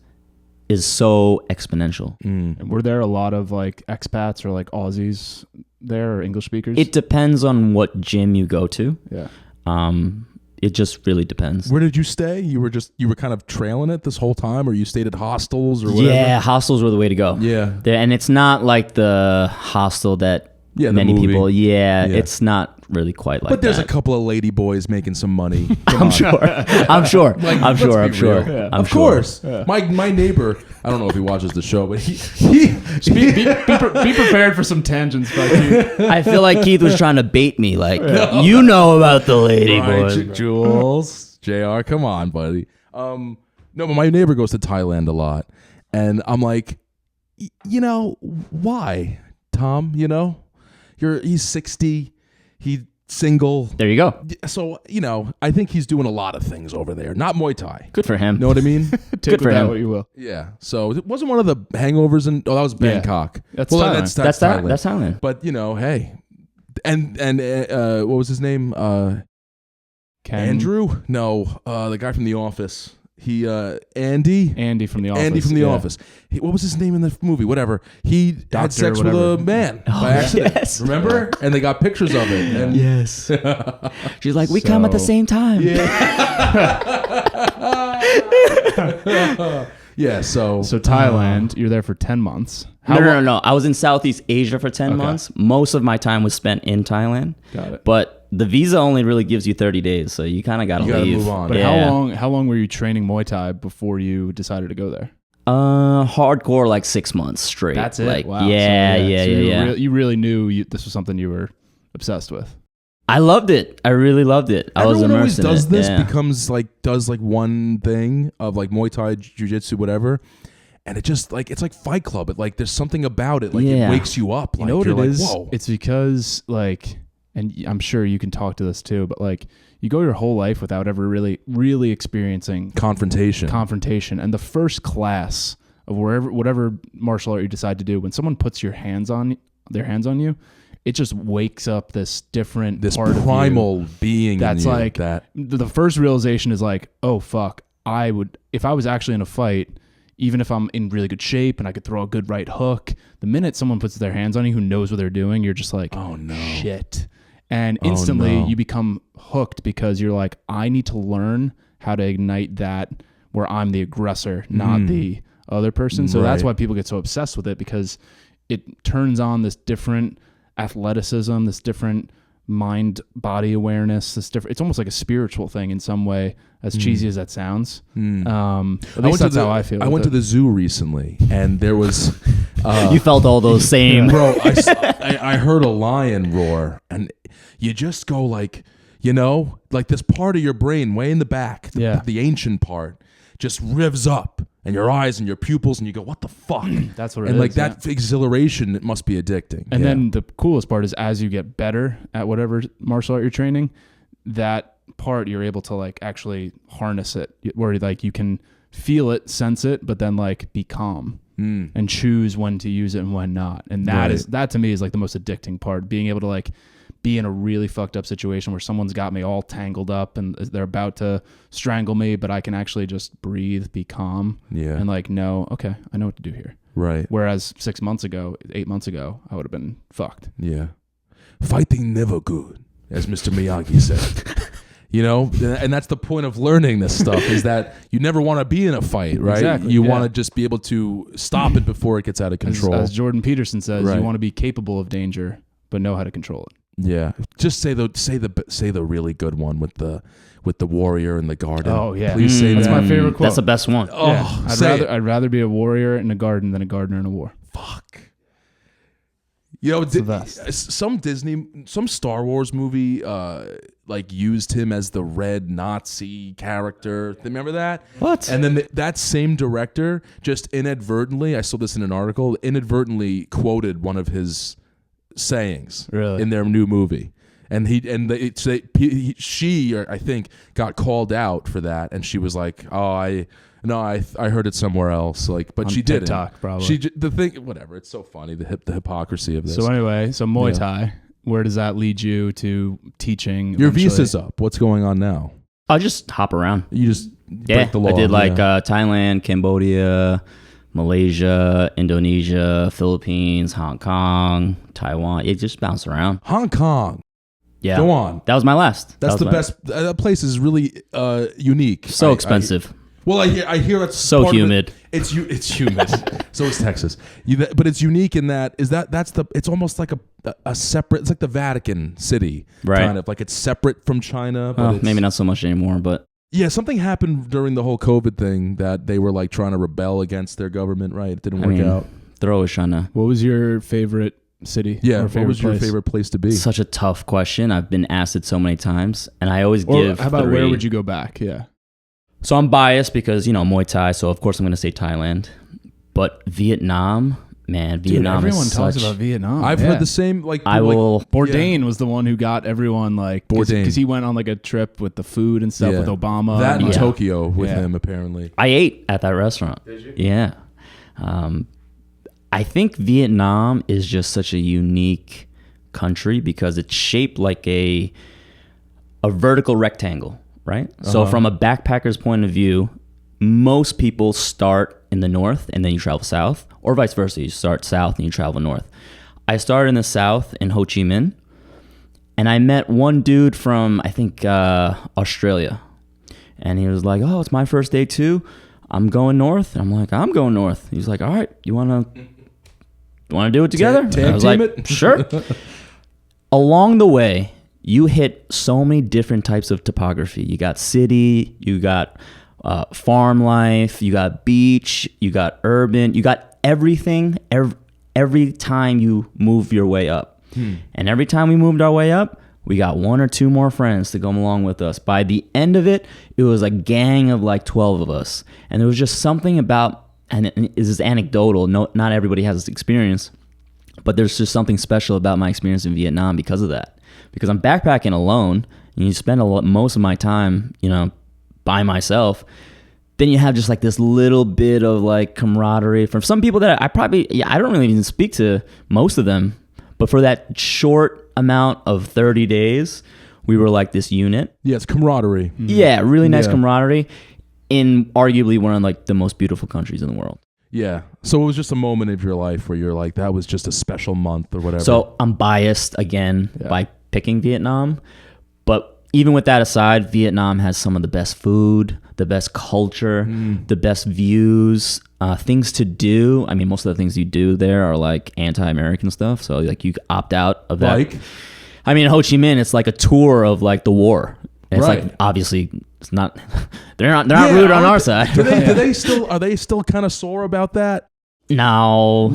is so exponential. And were there a lot of like expats or like Aussies there or English speakers? It depends on what gym you go to. Yeah. It just really depends. Where did you stay? You were kind of trailing it this whole time, or you stayed at hostels or whatever? Yeah, hostels were the way to go. Yeah. And it's not like the hostel that many people. Yeah, it's not really quite like that. But there's a couple of lady boys making some money. I'm sure. I'm sure. Of course. Yeah. My neighbor, I don't know if he watches the show, but be prepared for some tangents, Keith. I feel like Keith was trying to bait me, like, you know about the lady boys. Jules, JR, come on, buddy. No, but my neighbor goes to Thailand a lot. And I'm like, why, Tom? He's 60. He's single. There you go. So, I think he's doing a lot of things over there. Not Muay Thai. Good for him. Know what I mean? Good for him. What you will. Yeah. So it wasn't one of the hangovers that was Bangkok. Yeah. That's Thailand. That's Thailand. But, hey. And what was his name? Andrew? No, the guy from The Office. Andy from The Office. Andy from The Office. What was his name in the movie? Whatever. He had sex with a man by accident. Yes. Remember? And they got pictures of it. And yes. She's like, we come at the same time. Yeah. Yeah. So Thailand, you're there for 10 months. No. I was in Southeast Asia for 10 months. Most of my time was spent in Thailand. Got it. But the visa only really gives you 30 days, so you kind of got to leave. Move on. But how long were you training Muay Thai before you decided to go there? Hardcore, like 6 months straight. That's it? Like, Wow. Yeah. You really knew this was something you were obsessed with. I loved it. I really loved it. I was immersed in it. Everyone always does this, becomes does one thing of like Muay Thai, Jiu-Jitsu, whatever. And it just it's like Fight Club. It there's something about it. It wakes you up. You know what it is? Whoa. It's because and I'm sure you can talk to this too, but you go your whole life without ever really experiencing confrontation. And the first class of whatever martial art you decide to do, when someone puts their hands on you, it just wakes up this part primal of you being that's in you, like that. The first realization is like, oh fuck, if I was actually in a fight, even if I'm in really good shape and I could throw a good right hook, the minute someone puts their hands on you who knows what they're doing, you're just like, oh no, shit. And instantly you become hooked because you're like, I need to learn how to ignite that where I'm the aggressor, not the other person. So that's why people get so obsessed with it, because it turns on this different athleticism, this different mind-body awareness, it's almost like a spiritual thing in some way, as cheesy as that sounds. At least that's how I feel. I went to the zoo recently, and there was... you felt all those same... Bro, I heard a lion roar, and you just go this part of your brain way in the back, the ancient part, just revs up, and your eyes and your pupils, and you go, what the fuck? That's what it is. And that exhilaration, it must be addicting. And then the coolest part is, as you get better at whatever martial art you're training, that part you're able to actually harness it, where you can feel it, sense it, but then be calm and choose when to use it and when not. And that to me is the most addicting part, being able to be in a really fucked up situation where someone's got me all tangled up and they're about to strangle me, but I can actually just breathe, be calm, and no, okay, I know what to do here. Right. Whereas 8 months ago, I would have been fucked. Yeah. Fighting never good, as Mr. Miyagi said. And that's the point of learning this stuff, is that you never want to be in a fight, right? Exactly, you want to just be able to stop it before it gets out of control. As Jordan Peterson says, you want to be capable of danger, but know how to control it. Yeah, just say the really good one with the warrior in the garden. Oh yeah, please say that's that. my favorite quote. That's the best one. Oh, yeah. I'd rather be a warrior in a garden than a gardener in a war. Fuck. Some Star Wars movie used him as the red Nazi character. Remember that? What? And then that same director just inadvertently, I saw this in an article, inadvertently quoted one of his sayings in their new movie. And she, or I think, got called out for that, and she was like, "Oh, I heard it somewhere else." Like, but On she didn't. TikTok, probably. The thing, whatever. It's so funny the hypocrisy of this. So anyway, Muay Thai. Where does that lead you to teaching? Your eventually? visa's up. What's going on now? I'll just hop around. You just break the law. I did Thailand, Cambodia, Malaysia, Indonesia, Philippines, Hong Kong, Taiwan. It just bounced around. Hong Kong. Yeah. Go on. That was my last. That's the best. That place is really unique. So expensive. I hear that's so humid. It's humid. So is Texas. But it's unique in that it's almost like a separate. It's like the Vatican City, right? Kind of like it's separate from China. But maybe not so much anymore, but yeah, something happened during the whole COVID thing that they were like trying to rebel against their government. Right? It didn't work out. They're always trying to. What was your favorite city? Yeah, what was your favorite place to be? Such a tough question. I've been asked it so many times, and I always give. How about where would you go back? Yeah. So I'm biased because, Muay Thai, so of course I'm going to say Thailand. But Vietnam, man, Vietnam everyone is talks about Vietnam. I've heard the same, like... Bourdain was the one who got everyone, like... Bourdain. Because he went on, like, a trip with the food and stuff with Obama. That in Tokyo with him, apparently. I ate at that restaurant. Did you? Yeah. I think Vietnam is just such a unique country because it's shaped like a vertical rectangle. Right? So from a backpacker's point of view, most people start in the north and then you travel south, or vice versa. You start south and you travel north. I started in the south in Ho Chi Minh, and I met one dude from, I think, Australia. And he was like, "Oh, it's my first day too. I'm going north." And I'm like, "I'm going north." He's like, "All right, you want to do it together?" Tag I was team like, it? "Sure." Along the way, you hit so many different types of topography. You got city, you got farm life, you got beach, you got urban, you got everything every time you move your way up. And every time we moved our way up, we got one or two more friends to come along with us. By the end of it, it was a gang of like 12 of us. And there was just something about, and this is anecdotal, not everybody has this experience, but there's just something special about my experience in Vietnam because of that. Because I'm backpacking alone, and you spend most of my time, by myself. Then you have just like this little bit of like camaraderie from some people that I don't really even speak to most of them. But for that short amount of 30 days, we were like this unit. Yeah, it's camaraderie. Yeah, really nice camaraderie in arguably one of like the most beautiful countries in the world. Yeah. So it was just a moment of your life where you're like, that was just a special month or whatever. So I'm biased again by picking Vietnam. But even with that aside, Vietnam has some of the best food, the best culture, the best views, things to do. I mean, most of the things you do there are like anti-American stuff. So like you opt out of that. Like? I mean, in Ho Chi Minh, it's like a tour of like the war. And it's like, obviously, it's not, they're not rude on our side. Are they still kind of sore about that? No.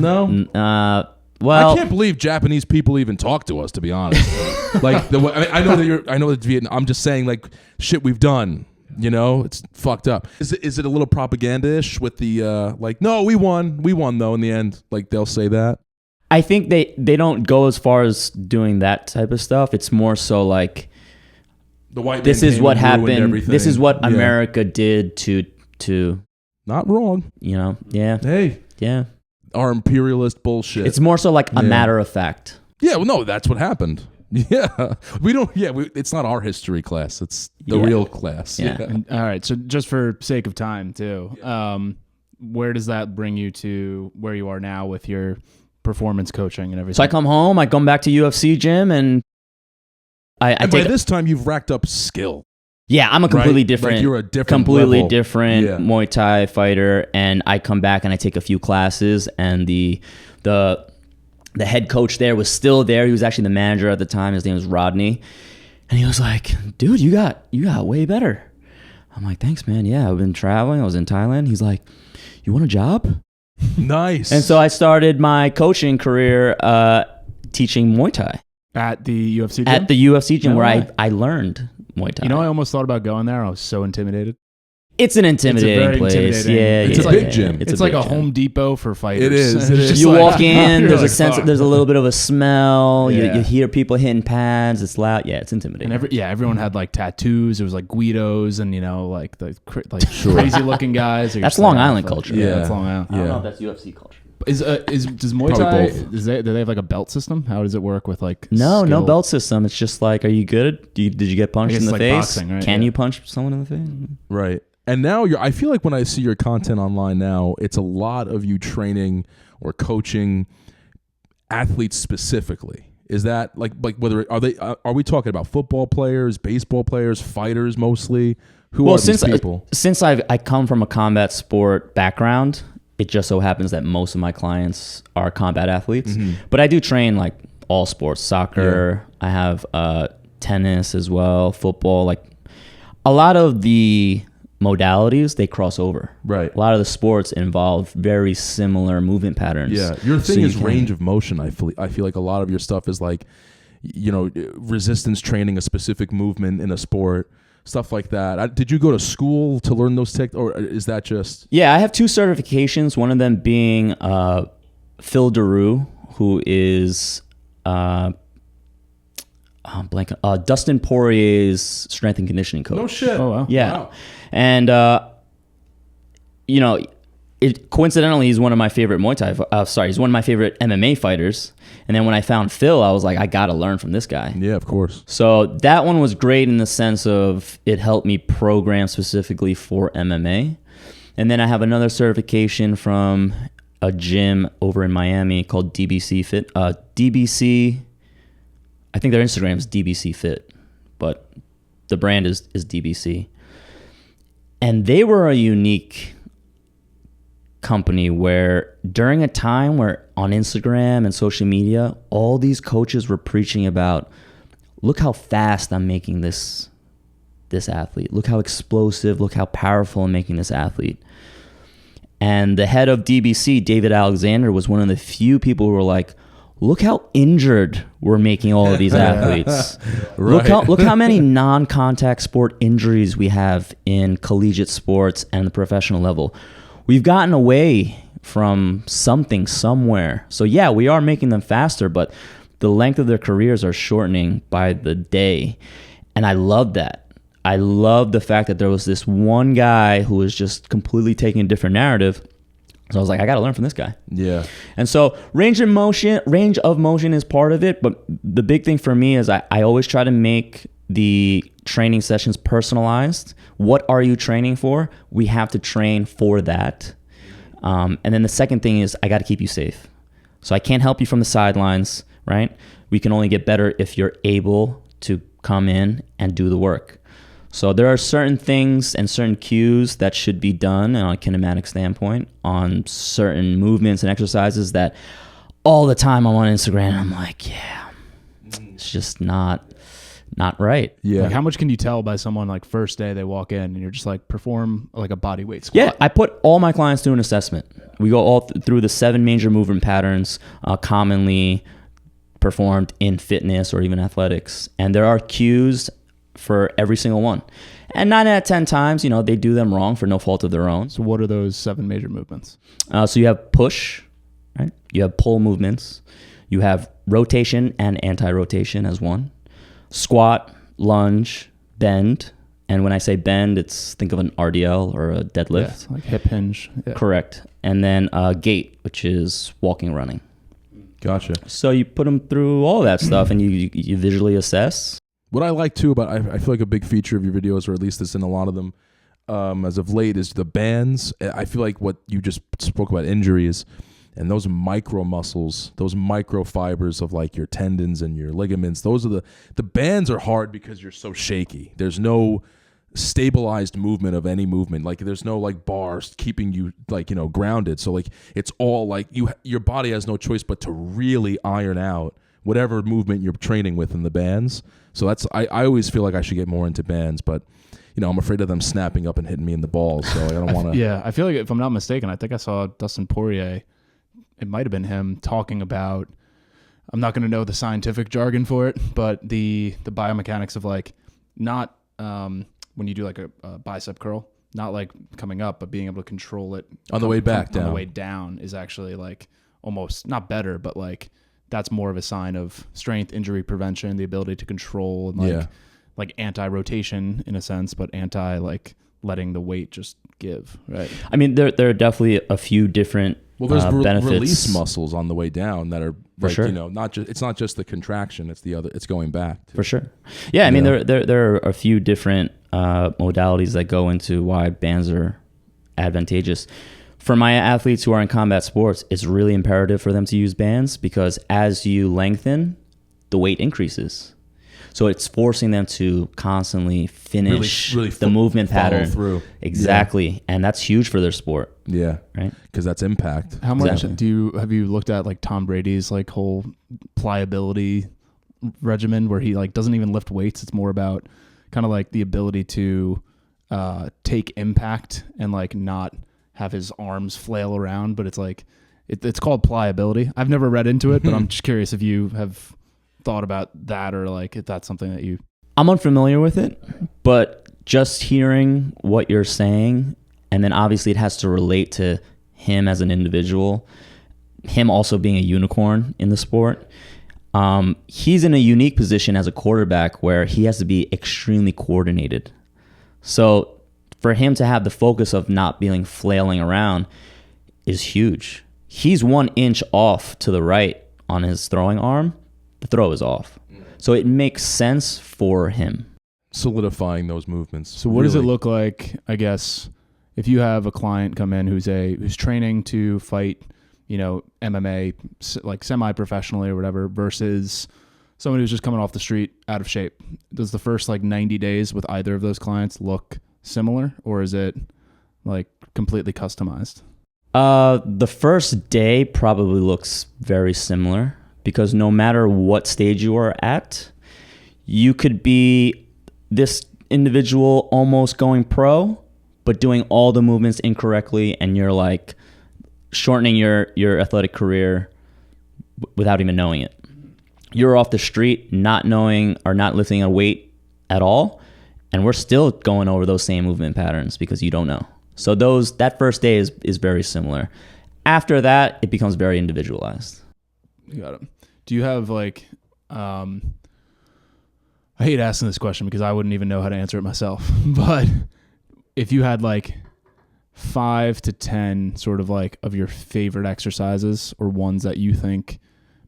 Well, I can't believe Japanese people even talk to us, to be honest. Like I know that Vietnam. I'm just saying, like, shit we've done. It's fucked up. Is it a little propaganda-ish with the like? No, we won though in the end. Like they'll say that. I think they don't go as far as doing that type of stuff. It's more so like the white. This is what happened. This is what America did to. Not wrong. Yeah. Hey. Yeah. Our imperialist bullshit. It's more so like a matter of fact. Yeah, well, no, that's what happened. Yeah, we don't. Yeah, it's not our history class. It's the real class. Yeah. All right. So just for sake of time, too, where does that bring you to where you are now with your performance coaching and everything? So I come home, I come back to UFC gym, and I by this time you've racked up skill. Yeah, I'm a completely different. Like you're a different completely level. different Muay Thai fighter, and I come back and I take a few classes, and the head coach there was still there. He was actually the manager at the time. His name was Rodney, and he was like, "Dude, you got way better." I'm like, "Thanks, man. Yeah, I've been traveling. I was in Thailand." He's like, "You want a job?" Nice. And so I started my coaching career teaching Muay Thai at the UFC gym. At the UFC gym where I learned Muay Thai. I almost thought about going there. I was so intimidated. It's an intimidating very place. intimidating. Yeah, It's a big gym. It's like big a gym. Home Depot for fighters. It is. It's It is. just You like- walk in, you're there's a like, sense, fuck. there's a little bit of a smell. Yeah. You hear people hitting pads. It's loud. Yeah, it's intimidating. And everyone had like tattoos. There was like Guidos and like the crazy looking guys. That's Long Island culture. Yeah, Yeah. that's Long Island. I don't Yeah. know if that's UFC culture. Does Muay Probably Thai? both. Do they have like a belt system? How does it work with like? No skill? belt system. It's just like, are you good? Did you get punched I guess in the it's face? like boxing, right? Can Yeah. you punch someone in the face? Right. And now I feel like when I see your content online now, it's a lot of you training or coaching athletes specifically. Is that like whether are we talking about football players, baseball players, fighters mostly? Who are these people? Since I come from a combat sport background, it just so happens that most of my clients are combat athletes. Mm-hmm. But I do train like all sports, soccer. I have tennis as well, football. Like a lot of the modalities, they cross over. Right. A lot of the sports involve very similar movement patterns. Yeah, your So thing you is can- range of motion. I feel like a lot of your stuff is like, resistance training, a specific movement in a sport, stuff like that. Did you go to school to learn those tech, or is that just? Yeah, I have 2 certifications. One of them being Phil Daru, who is Dustin Poirier's strength and conditioning coach. No shit. Oh wow. Yeah, Wow. and coincidentally, he's one of my favorite he's one of my favorite MMA fighters. And then when I found Phil, I was like, I gotta learn from this guy. Yeah, of course. So that one was great in the sense of it helped me program specifically for MMA. And then I have another certification from a gym over in Miami called DBC Fit. DBC, I think their Instagram is DBC Fit, but the brand is DBC. And they were a unique company where during a time where on Instagram and social media, all these coaches were preaching about, look how fast I'm making this athlete. Look how explosive, look how powerful I'm making this athlete. And the head of DBC, David Alexander, was one of the few people who were like, look how injured we're making all of these athletes. Right. Look how many non-contact sport injuries we have in collegiate sports and the professional level. We've gotten away from something somewhere. So yeah, we are making them faster, but the length of their careers are shortening by the day. And I love that. I love the fact that there was this one guy who was just completely taking a different narrative. So I was like, I got to learn from this guy. Yeah. And so range of motion is part of it. But the big thing for me is I always try to make the training sessions personalized. What are you training for? We have to train for that. And then the second thing is I got to keep you safe. So I can't help you from the sidelines, right? We can only get better if you're able to come in and do the work. So there are certain things and certain cues that should be done on a kinematic standpoint on certain movements and exercises that all the time I'm on Instagram and I'm like, yeah, it's just not right. Yeah. Like how much can you tell by someone like first day they walk in and you're just like perform like a body weight squat? Yeah, I put all my clients through an assessment. We go all through the 7 major movement patterns commonly performed in fitness or even athletics. And there are cues for every single one. And 9 out of 10 times, they do them wrong for no fault of their own. So what are those 7 major movements? So you have push, right? You have pull movements. You have rotation and anti-rotation as one. Squat, lunge, bend. And when I say bend, think of an RDL or a deadlift. Yeah, like hip hinge. Yeah. Correct. And then gait, which is walking, running. Gotcha. So you put them through all of that stuff and you visually assess. What I like too about, I feel like a big feature of your videos, or at least it's in a lot of them as of late, is the bands. I feel like what you just spoke about, injuries, and those micro muscles, those micro fibers of like your tendons and your ligaments, those are the bands are hard because you're so shaky. There's no stabilized movement of any movement. Like there's no like bars keeping you like, grounded. So like it's all like your body has no choice but to really iron out whatever movement you're training with in the bands. So I always feel like I should get more into bands, but I'm afraid of them snapping up and hitting me in the balls. So I don't want to. Yeah, I feel like if I'm not mistaken, I think I saw Dustin Poirier. It might have been him talking about. I'm not going to know the scientific jargon for it, but the biomechanics of like not when you do like a bicep curl, not like coming up, but being able to control it on the way back down. On the way down is actually like almost not better, but like that's more of a sign of strength, injury prevention, the ability to control, and like anti-rotation in a sense, but anti like letting the weight just give, right? I mean, there are definitely a few different there's benefits. Release muscles on the way down that are like, sure. it's not just the contraction, it's going back too. For sure. Yeah, I mean, there are a few different modalities that go into why bands are advantageous. For my athletes who are in combat sports, it's really imperative for them to use bands because as you lengthen, the weight increases. So it's forcing them to constantly finish really the movement pattern. Through. Exactly. Yeah. And that's huge for their sport. Yeah. Right? Because that's impact. How much have you looked at like Tom Brady's like whole pliability regimen where he like doesn't even lift weights? It's more about kind of like the ability to take impact and like not have his arms flail around, but it's like it's called pliability. I've never read into it, but I'm just curious if you have thought about that or like if that's something that you... I'm unfamiliar with it, but just hearing what you're saying, and then obviously it has to relate to him as an individual, him also being a unicorn in the sport. He's in a unique position as a quarterback where he has to be extremely coordinated. So for him to have the focus of not being flailing around is huge. He's 1 inch off to the right on his throwing arm. The throw is off. So it makes sense for him. Solidifying those movements. So what does it look like, I guess, if you have a client come in who's training to fight, MMA, like semi-professionally or whatever, versus someone who's just coming off the street out of shape? Does the first like 90 days with either of those clients look similar, or is it like completely customized? The first day probably looks very similar because no matter what stage you are at, you could be this individual almost going pro, but doing all the movements incorrectly, and you're like shortening your athletic career without even knowing it. You're off the street not knowing or not lifting a weight at all, and we're still going over those same movement patterns because you don't know. So that first day is very similar. After that, it becomes very individualized. Got it. Do you have like, I hate asking this question because I wouldn't even know how to answer it myself, but if you had like 5 to 10 sort of like of your favorite exercises or ones that you think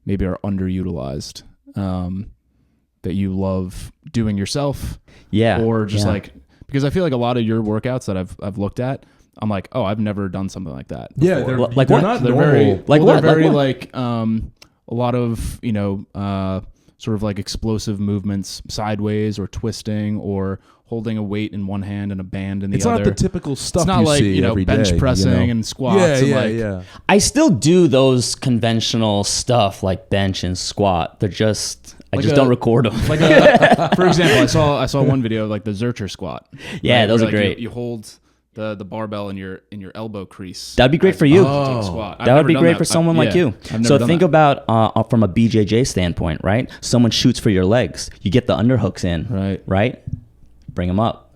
maybe are underutilized, that you love doing yourself, or just like, because I feel like a lot of your workouts that I've looked at, I'm like, oh, I've never done something like that before. Yeah, they're like they're what? not They're normal. very Like what? They're very Like a lot of sort of like explosive movements, sideways or twisting or holding a weight in one hand and a band in the It's other. not the typical stuff It's not you like see every bench day, pressing and squats. Yeah. I still do those conventional stuff like bench and squat. They're just I Like just a- don't record them. Like for example, I saw one video of like the Zercher squat. Yeah, those where, are like, great. You hold the barbell in your elbow crease. That'd be great as for you. a deep squat. I've That never would be done great that. for someone like you. I've never So done think that. about from a BJJ standpoint, right? Someone shoots for your legs. You get the underhooks in, right? Bring them up.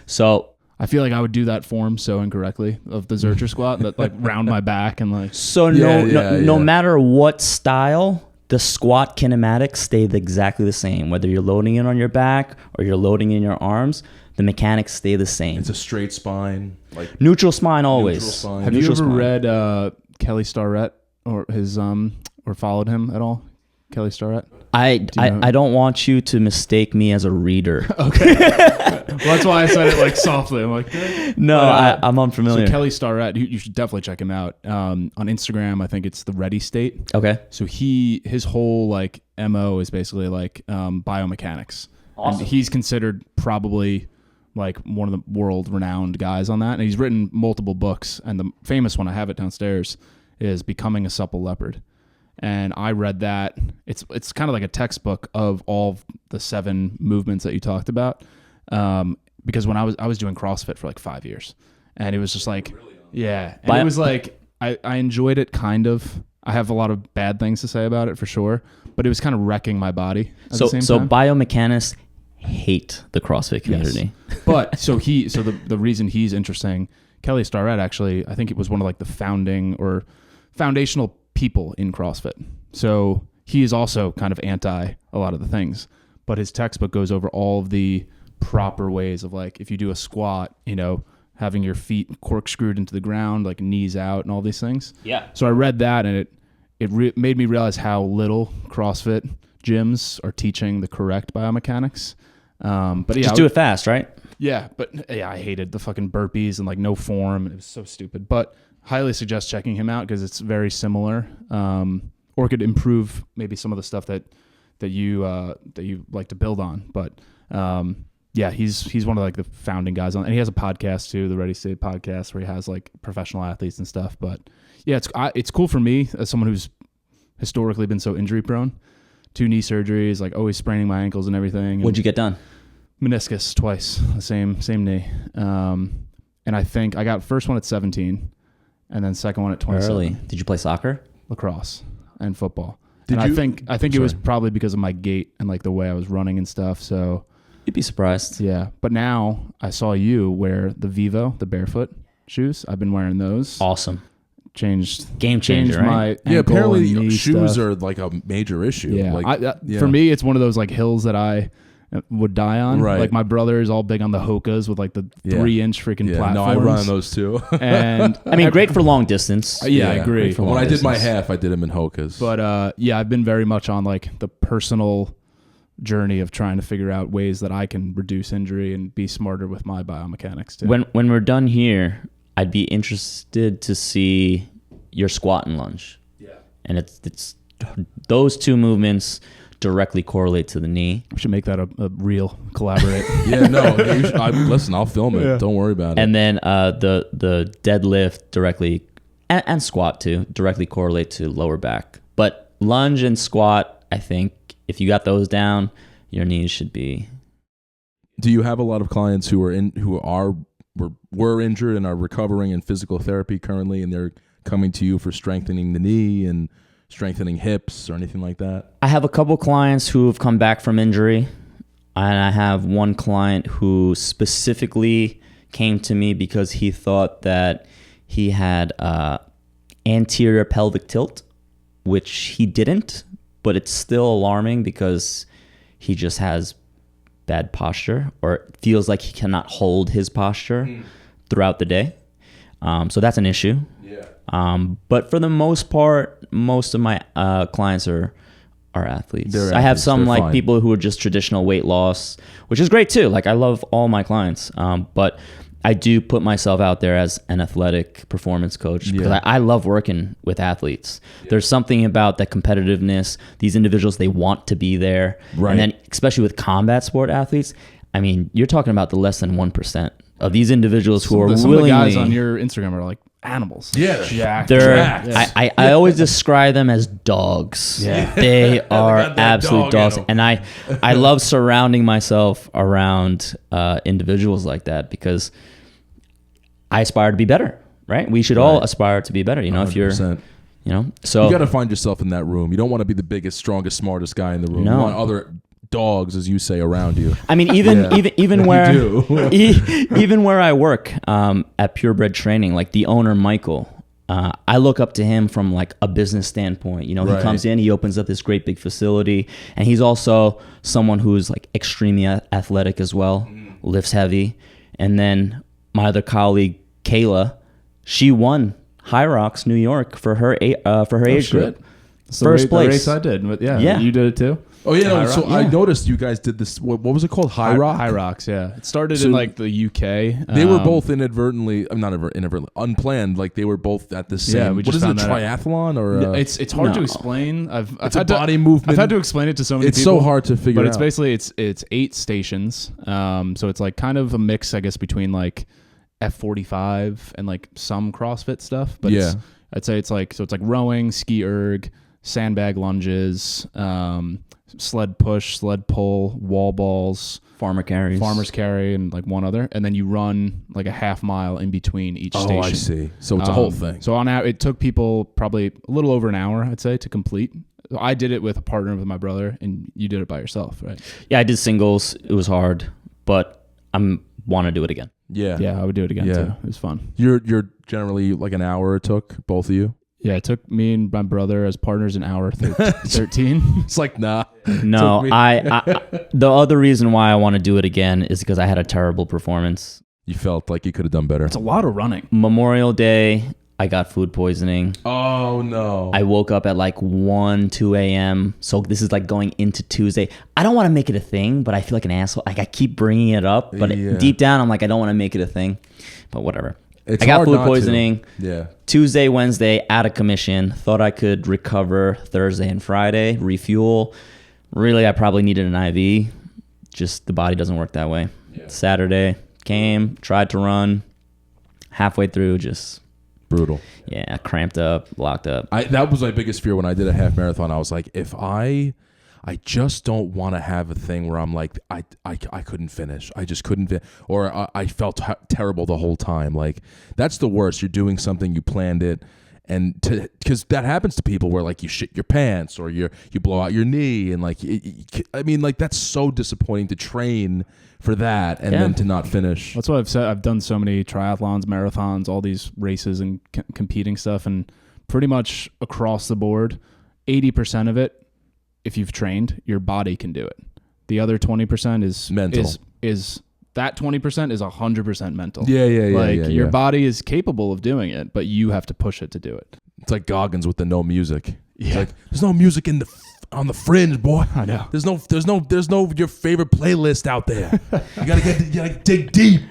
So I feel like I would do that form so incorrectly of the Zercher squat that like round my back and like. So no matter what style, the squat kinematics stay exactly the same. Whether you're loading it on your back or you're loading in your arms, the mechanics stay the same. It's a straight spine, like Neutral spine always. neutral spine. Have Neutral you ever spine. read Kelly Starrett or his or followed him at all? Kelly Starrett? I know? I don't want you to mistake me as a reader. Okay. Well, that's why I said it like softly. I'm like, No, But, I'm unfamiliar. So Kelly Starrett, you should definitely check him out. On Instagram, I think it's the Ready State. Okay. So his whole like MO is basically like biomechanics. Awesome. And he's considered probably like one of the world renowned guys on that. And he's written multiple books. And the famous one, I have it downstairs, is Becoming a Supple Leopard. And I read that. It's kind of like a textbook of all the 7 movements that you talked about. Because when I was doing CrossFit for like 5 years, and it was just like, yeah, and it was like I enjoyed it kind of. I have a lot of bad things to say about it for sure, but it was kind of wrecking my body at the same time. Biomechanics hate the CrossFit community. Yes. But the reason he's interesting, Kelly Starrett actually, I think it was one of like the foundational people in CrossFit. So he is also kind of anti a lot of the things, but his textbook goes over all of the proper ways of like, if you do a squat, having your feet corkscrewed into the ground, like knees out and all these things. Yeah. So I read that, and it made me realize how little CrossFit gyms are teaching the correct biomechanics. But yeah, just do it fast, right? Yeah, but yeah, I hated the fucking burpees and like no form, and it was so stupid. But highly suggest checking him out because it's very similar, or could improve maybe some of the stuff that you like to build on. But yeah, he's one of like the founding guys on, and he has a podcast too, the Ready State podcast, where he has like professional athletes and stuff. But yeah, it's cool for me as someone who's historically been so injury prone. 2 knee surgeries, like always spraining my ankles and everything. What'd you get done? Meniscus twice, the same knee. And I think I got first one at 17, and then second one at 27. Early. Did you play soccer? Lacrosse and football. I think it was probably because of my gait and like the way I was running and stuff. So you'd be surprised. Yeah, but now I saw you wear the Vivo, the barefoot shoes. I've been wearing those. Awesome. Game changer, right? My apparently shoes stuff. are like a major issue. Yeah, like, for me, it's one of those like hills that I would die on. Right. Like my brother is all big on the Hokas with like the 3-inch freaking platforms. No, I run on those too. And I mean, great for long distance. Yeah, I agree. When I did my half, I did them in Hokas. But yeah, I've been very much on like the personal journey of trying to figure out ways that I can reduce injury and be smarter with my biomechanics too. When we're done here, I'd be interested to see your squat and lunge. Yeah. And it's those 2 movements directly correlate to the knee. We should make that a real collaborate. Yeah, no. Listen, I'll film it. Yeah. Don't worry about it. And then the deadlift directly and squat too directly correlate to lower back. But lunge and squat, I think if you got those down, your knees should be. Do you have a lot of clients who were injured and are recovering in physical therapy currently, and they're coming to you for strengthening the knee and strengthening hips or anything like that? I have a couple clients who have come back from injury, and I have one client who specifically came to me because he thought that he had anterior pelvic tilt, which he didn't, but it's still alarming because he just has bad posture, or it feels like he cannot hold his posture throughout the day. So that's an issue. Yeah. But for the most part, most of my clients are athletes. I have some like fine. people who are just traditional weight loss, which is great too. Like I love all my clients. But I do put myself out there as an athletic performance coach because I love working with athletes. Yeah. There's something about that competitiveness. These individuals, they want to be there. Right. And then especially with combat sport athletes, I mean, you're talking about the less than 1% of these individuals who are some willingly. Some of the guys on your Instagram are like animals. Yeah. Jacked. I always describe them as dogs. Yeah. They are absolute dog dogs. And I love surrounding myself around individuals like that because I aspire to be better, right? We should all aspire to be better. You know, 100%. If you're, so you got to find yourself in that room. You don't want to be the biggest, strongest, smartest guy in the room. No. You want other dogs, as you say, around you. I mean, even where even where I work at Purebred Training, like the owner Michael, I look up to him from like a business standpoint. You know, he comes in, he opens up this great big facility, and he's also someone who's like extremely athletic as well, lifts heavy. And then my other colleague Kayla, she won High Rocks New York for her age group. First place. The race I did. Yeah. You did it too? Oh, yeah. So I noticed you guys did this. What was it called? High Rocks, yeah. It started in like the UK. They were both inadvertently, unplanned. Like they were both at the same. Yeah, what is it, triathlon? Or it's hard to explain. It's a body movement. I've had to explain it to so many people. It's so hard to figure out. But it's basically, it's 8 stations. So it's like kind of a mix, I guess, between like F45 and like some CrossFit stuff. But I'd say it's like rowing, ski erg, sandbag lunges, sled push, sled pull, wall balls, farmer's carry, and like one other, and then you run like a half mile in between each station. Oh, I see. So it's a whole thing. So it took people probably a little over an hour, I'd say, to complete I did it with a partner with my brother, and you did it by yourself, right? Yeah, I did singles. It was hard, but I want to do it again. Yeah. Yeah, I would do it again too. It was fun. You're generally like an hour it took, both of you? Yeah, it took me and my brother as partners an hour 13. It's like, nah. No, I the other reason why I want to do it again is because I had a terrible performance. You felt like you could have done better. It's a lot of running. Memorial Day, I got food poisoning. Oh, no. I woke up at like 1, 2 a.m. So this is like going into Tuesday. I don't want to make it a thing, but I feel like an asshole. Like I keep bringing it up, but deep down, I'm like, I don't want to make it a thing. But whatever. I got food poisoning. Yeah. Tuesday, Wednesday, out of commission. Thought I could recover Thursday and Friday, refuel. Really, I probably needed an IV. Just the body doesn't work that way. Yeah. Saturday, came, tried to run. Halfway through, just... brutal. Yeah, cramped up, locked up. That was my biggest fear when I did a half marathon. I was like, if I just don't want to have a thing where I'm like, I couldn't finish. I just couldn't or I felt terrible the whole time. Like, that's the worst. You're doing something, you planned it, and because that happens to people where like you shit your pants or you blow out your knee, and like I mean, like that's so disappointing to train for that and then to not finish. That's what I've said. I've done so many triathlons, marathons, all these races and competing stuff, and pretty much across the board, 80% of it, if you've trained, your body can do it. The other 20% is mental. Is that 20% is 100% mental. Yeah. Like your body is capable of doing it, but you have to push it to do it. It's like Goggins with the no music. Yeah. It's like, there's no music on the fringe, boy. I know. There's no your favorite playlist out there. You gotta dig deep. You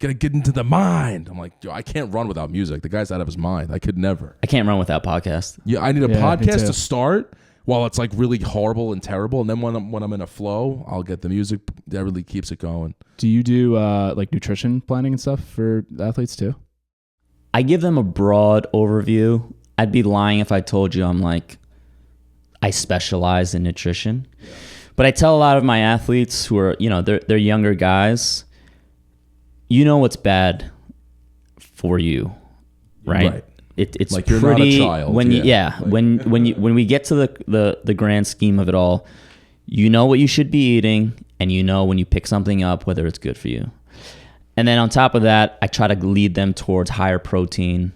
gotta get into the mind. I'm like, yo, I can't run without music. The guy's out of his mind. I could never. I can't run without podcast. Yeah, I need a podcast to start while it's like really horrible and terrible, and then when I'm in a flow, I'll get the music. That really keeps it going. Do you do like nutrition planning and stuff for athletes too? I give them a broad overview. I'd be lying if I told you I'm like, I specialize in nutrition. Yeah. But I tell a lot of my athletes who are, they're younger guys, what's bad for you, right? It's like you're pretty, not a child. When we get to the grand scheme of it all, you know what you should be eating, and when you pick something up, whether it's good for you. And then on top of that, I try to lead them towards higher protein,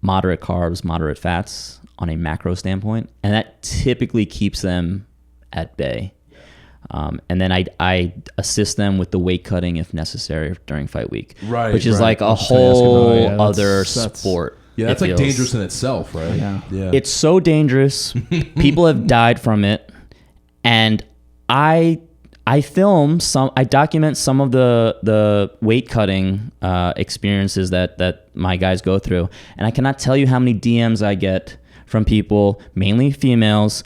moderate carbs, moderate fats on a macro standpoint. And that typically keeps them at bay. And then I assist them with the weight cutting if necessary during fight week. Right. Which is like a whole other sport. Yeah, that's like dangerous in itself, right? Yeah. It's so dangerous. People have died from it. And I document some of the weight cutting experiences that my guys go through, and I cannot tell you how many DMs I get from people, mainly females.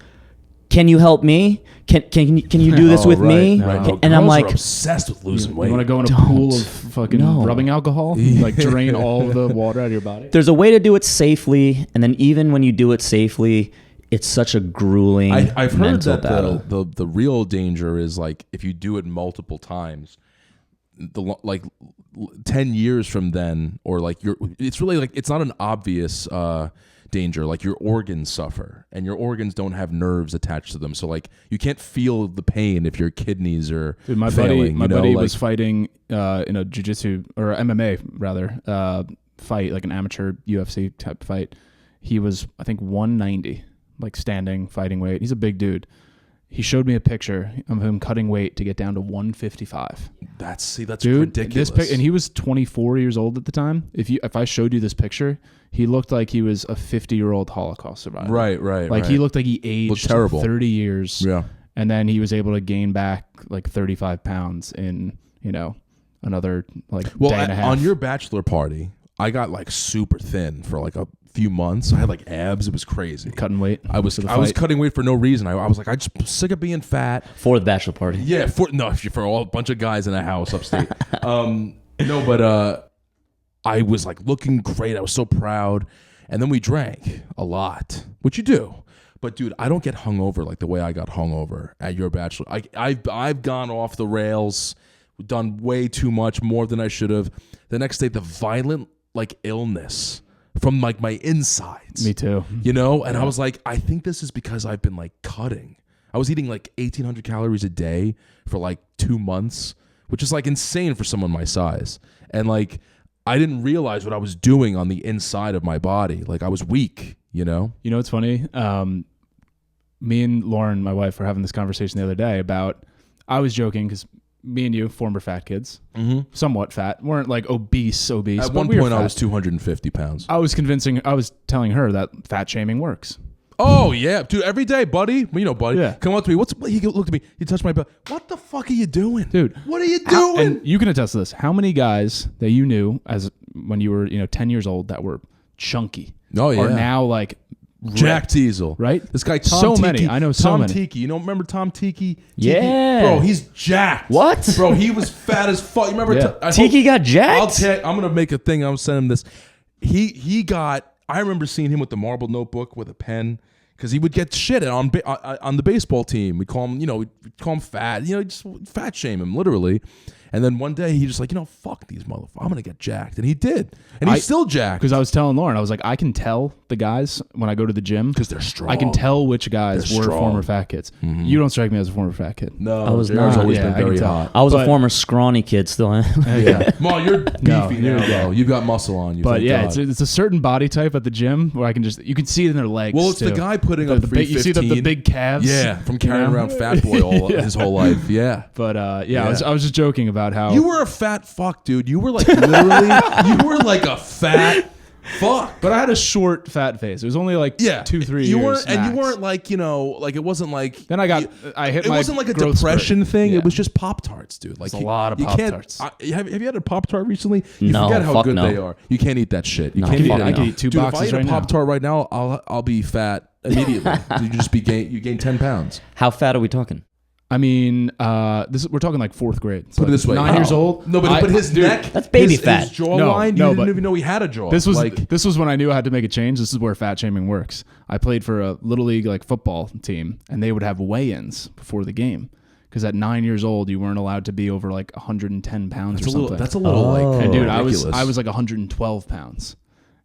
Can you help me? Can you do this with me? Right. And I'm like, obsessed with losing weight. You want to go in a pool of fucking rubbing alcohol, like drain all the water out of your body? There's a way to do it safely, and then even when you do it safely, it's such a grueling I've heard that battle. the real danger is like if you do it multiple times, like 10 years from then, or like it's really like it's not an obvious danger. Like your organs suffer, and your organs don't have nerves attached to them, so like you can't feel the pain if your kidneys are failing. My buddy was fighting in a jiu-jitsu or MMA rather fight, like an amateur UFC type fight. He was, I think, 190. Like standing fighting weight. He's a big dude. He showed me a picture of him cutting weight to get down to 155. That's dude, ridiculous. And he was 24 years old at the time. If I showed you this picture, he looked like he was a 50-year-old Holocaust survivor. Right. Like he looked like he aged terrible. 30 years. Yeah. And then he was able to gain back like 35 pounds in, another day and a half. On your bachelor party, I got like super thin for like a few months. I had like abs. It was crazy. Cutting weight. I was cutting weight for no reason. I was like, I just sick of being fat. For the bachelor party. Yeah, for a bunch of guys in a house upstate. But I was like looking great. I was so proud. And then we drank a lot, which you do. But dude, I don't get hungover like the way I got hungover at your bachelor. I've gone off the rails, done way too much, more than I should have. The next day, the violent like illness from like my insides. Me too. You know? And I was like, I think this is because I've been like cutting. I was eating like 1,800 calories a day for like 2 months, which is like insane for someone my size. And like, I didn't realize what I was doing on the inside of my body. Like I was weak, you know? You know what's funny? Me and Lauren, my wife, were having this conversation the other day about, I was joking because me and you, former fat kids, somewhat fat, weren't like obese. At one point, I was 250 pounds. I was telling her that fat shaming works. Oh, yeah. Dude, every day, buddy. You know, buddy. Yeah. Come up to me. He looked at me. He touched my belly. What the fuck are you doing? Dude. What are you doing? And you can attest to this. How many guys that you knew as when you were, 10 years old that were chunky are now like Jack Teasel. Right? This guy, Tom So Tiki. many. I know so Tom many. Tiki. You don't remember Tom Tiki? Yeah. Bro, he's jacked. What? Bro, he was fat as fuck. You remember? Yeah. Tiki got jacked? I'm going to make a thing. I'm sending him this. I remember seeing him with the marble notebook with a pen. Because he would get shit on the baseball team. We call him fat. Just fat shame him, literally. And then one day he just like, fuck these motherfuckers. I'm gonna get jacked, and he did, and he's still jacked. Because I was telling Lauren, I was like, I can tell the guys when I go to the gym because they're strong. I can tell which guys They're were strong. former fat kids. Mm-hmm. You don't strike me as a former fat kid. No, I was Jared's not. always Yeah, been I can very tell. hot. I was a But- former scrawny kid still. Yeah, Ma, you're beefy No, now. Though. You've got muscle on you. But thank yeah, God. it's a certain body type at the gym where I can you can see it in their legs. Well, it's the too. guy putting The up big, you see the 315. big calves. Yeah, from carrying around Fat Boy his whole life. Yeah. But Yeah. I was just joking about how You were a fat fuck, dude. You were like literally, you were like a fat fuck. But I had a short fat phase. It was only like 2-3 you years. weren't, and you max. weren't like like it wasn't like. Then I hit It my wasn't like a growth depression spurt. thing. Yeah. It was just Pop Tarts, dude. Like a lot of you can't- Pop-Tarts. Have you had a Pop Tart recently? You No, forget how fuck good no. they are. You can't eat that shit. You No, can't fuck eat no. that. I could eat 2 Dude, boxes if I eat right a Pop Tart right now, I'll be fat immediately. You just you gain 10 pounds. How fat are we talking? I mean, we're talking like 4th grade. So Put it this way: 9 years old. No, but his neck, That's baby his fat. jawline. No, You didn't but even know he had a jaw. This was when I knew I had to make a change. This is where fat shaming works. I played for a little league like football team, and they would have weigh-ins before the game. Because at 9 years old, you weren't allowed to be over like 110 pounds or something. That's a little like. And dude, I ridiculous. was like 112 pounds,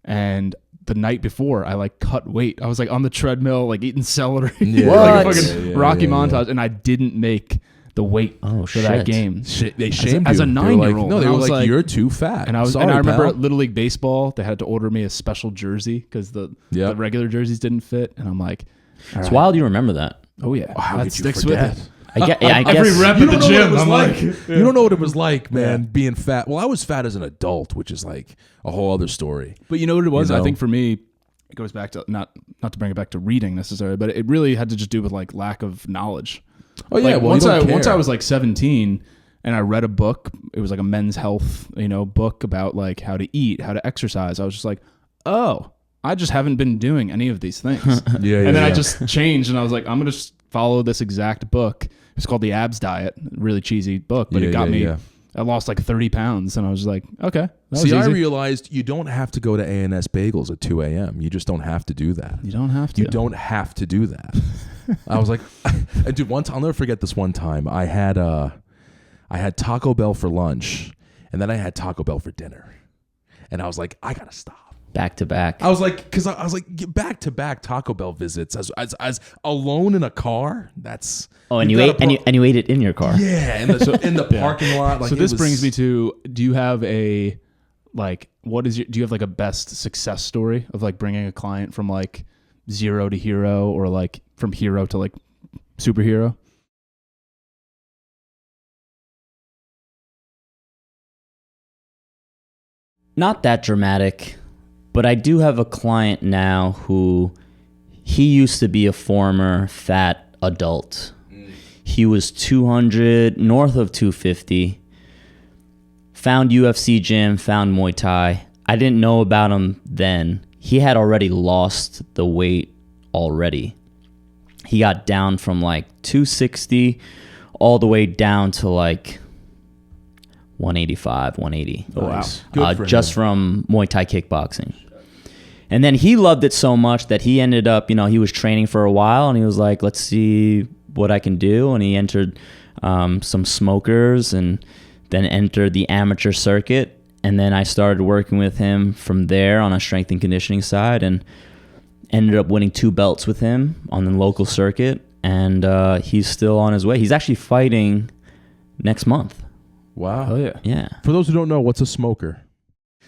and the night before I like cut weight. I was like on the treadmill, like eating celery, Yeah. like a What? fucking Yeah, Rocky yeah, yeah. montage, and I didn't make the weight for that shit. game. They shamed as you. a They were 9-year-old. No, they And I were was like, like- you're too fat. And I Sorry, remember pal. at Little League baseball, they had to order me a special jersey because the regular jerseys didn't fit, and I'm like, all It's right. wild you remember that. Oh yeah, How that could you sticks forget? with it. I guess. Every rep You at the don't know what it gym, was I'm like. like, You don't know what it was like, man, being fat. Well, I was fat as an adult, which is like a whole other story. But you know what it was? You know? I think for me, it goes back to not to bring it back to reading necessarily, but it really had to just do with like lack of knowledge. Oh yeah, Like, well, once you don't care. once I was like 17 and I read a book, it was like a men's health, book about like how to eat, how to exercise. I was just like, oh, I just haven't been doing any of these things. Yeah, And then I yeah. just changed and I was like, I'm gonna just follow this exact book. It's called The Abs Diet, really cheesy book, but Yeah, it got yeah, me. yeah. I lost like 30 pounds, and I was like, okay. That was See, I easy. realized you don't have to go to A&S Bagels at 2 a.m. You just don't have to do that. You don't have to. You don't have to do that. I was like, and dude, I'll never forget this one time. I had Taco Bell for lunch, and then I had Taco Bell for dinner, and I was like, I gotta stop. Back to back. I was like, because I was like, back to back Taco Bell visits as alone in a car. That's And you you gotta ate and you ate it in your car. yeah, in the parking lot. Like So this it was, brings me to: do you have a do you have like a best success story of like bringing a client from like 0 to hero, or like from hero to like superhero? Not that dramatic, but I do have a client now who he used to be a former fat adult. He was 200, north of 250. Found UFC gym, found Muay Thai. I didn't know about him then. He had already lost the weight already. He got down from like 260 all the way down to like 185, 180. Oh, wow. Good for Just him. from Muay Thai kickboxing. And then he loved it so much that he ended up, he was training for a while and he was like, let's see what I can do. And he entered some smokers and then entered the amateur circuit. And then I started working with him from there on a strength and conditioning side, and ended up winning 2 belts with him on the local circuit. And he's still on his way. He's actually fighting next month. Wow. Oh yeah. Yeah. For those who don't know, what's a smoker?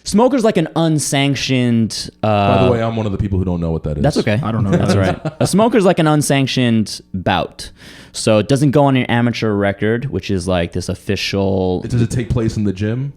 Smoker's like an unsanctioned... By the way, I'm one of the people who don't know what that is. That's okay. I don't know. That's right. A smoker's like an unsanctioned bout. So it doesn't go on your amateur record, which is like this official... Does it take place in the gym?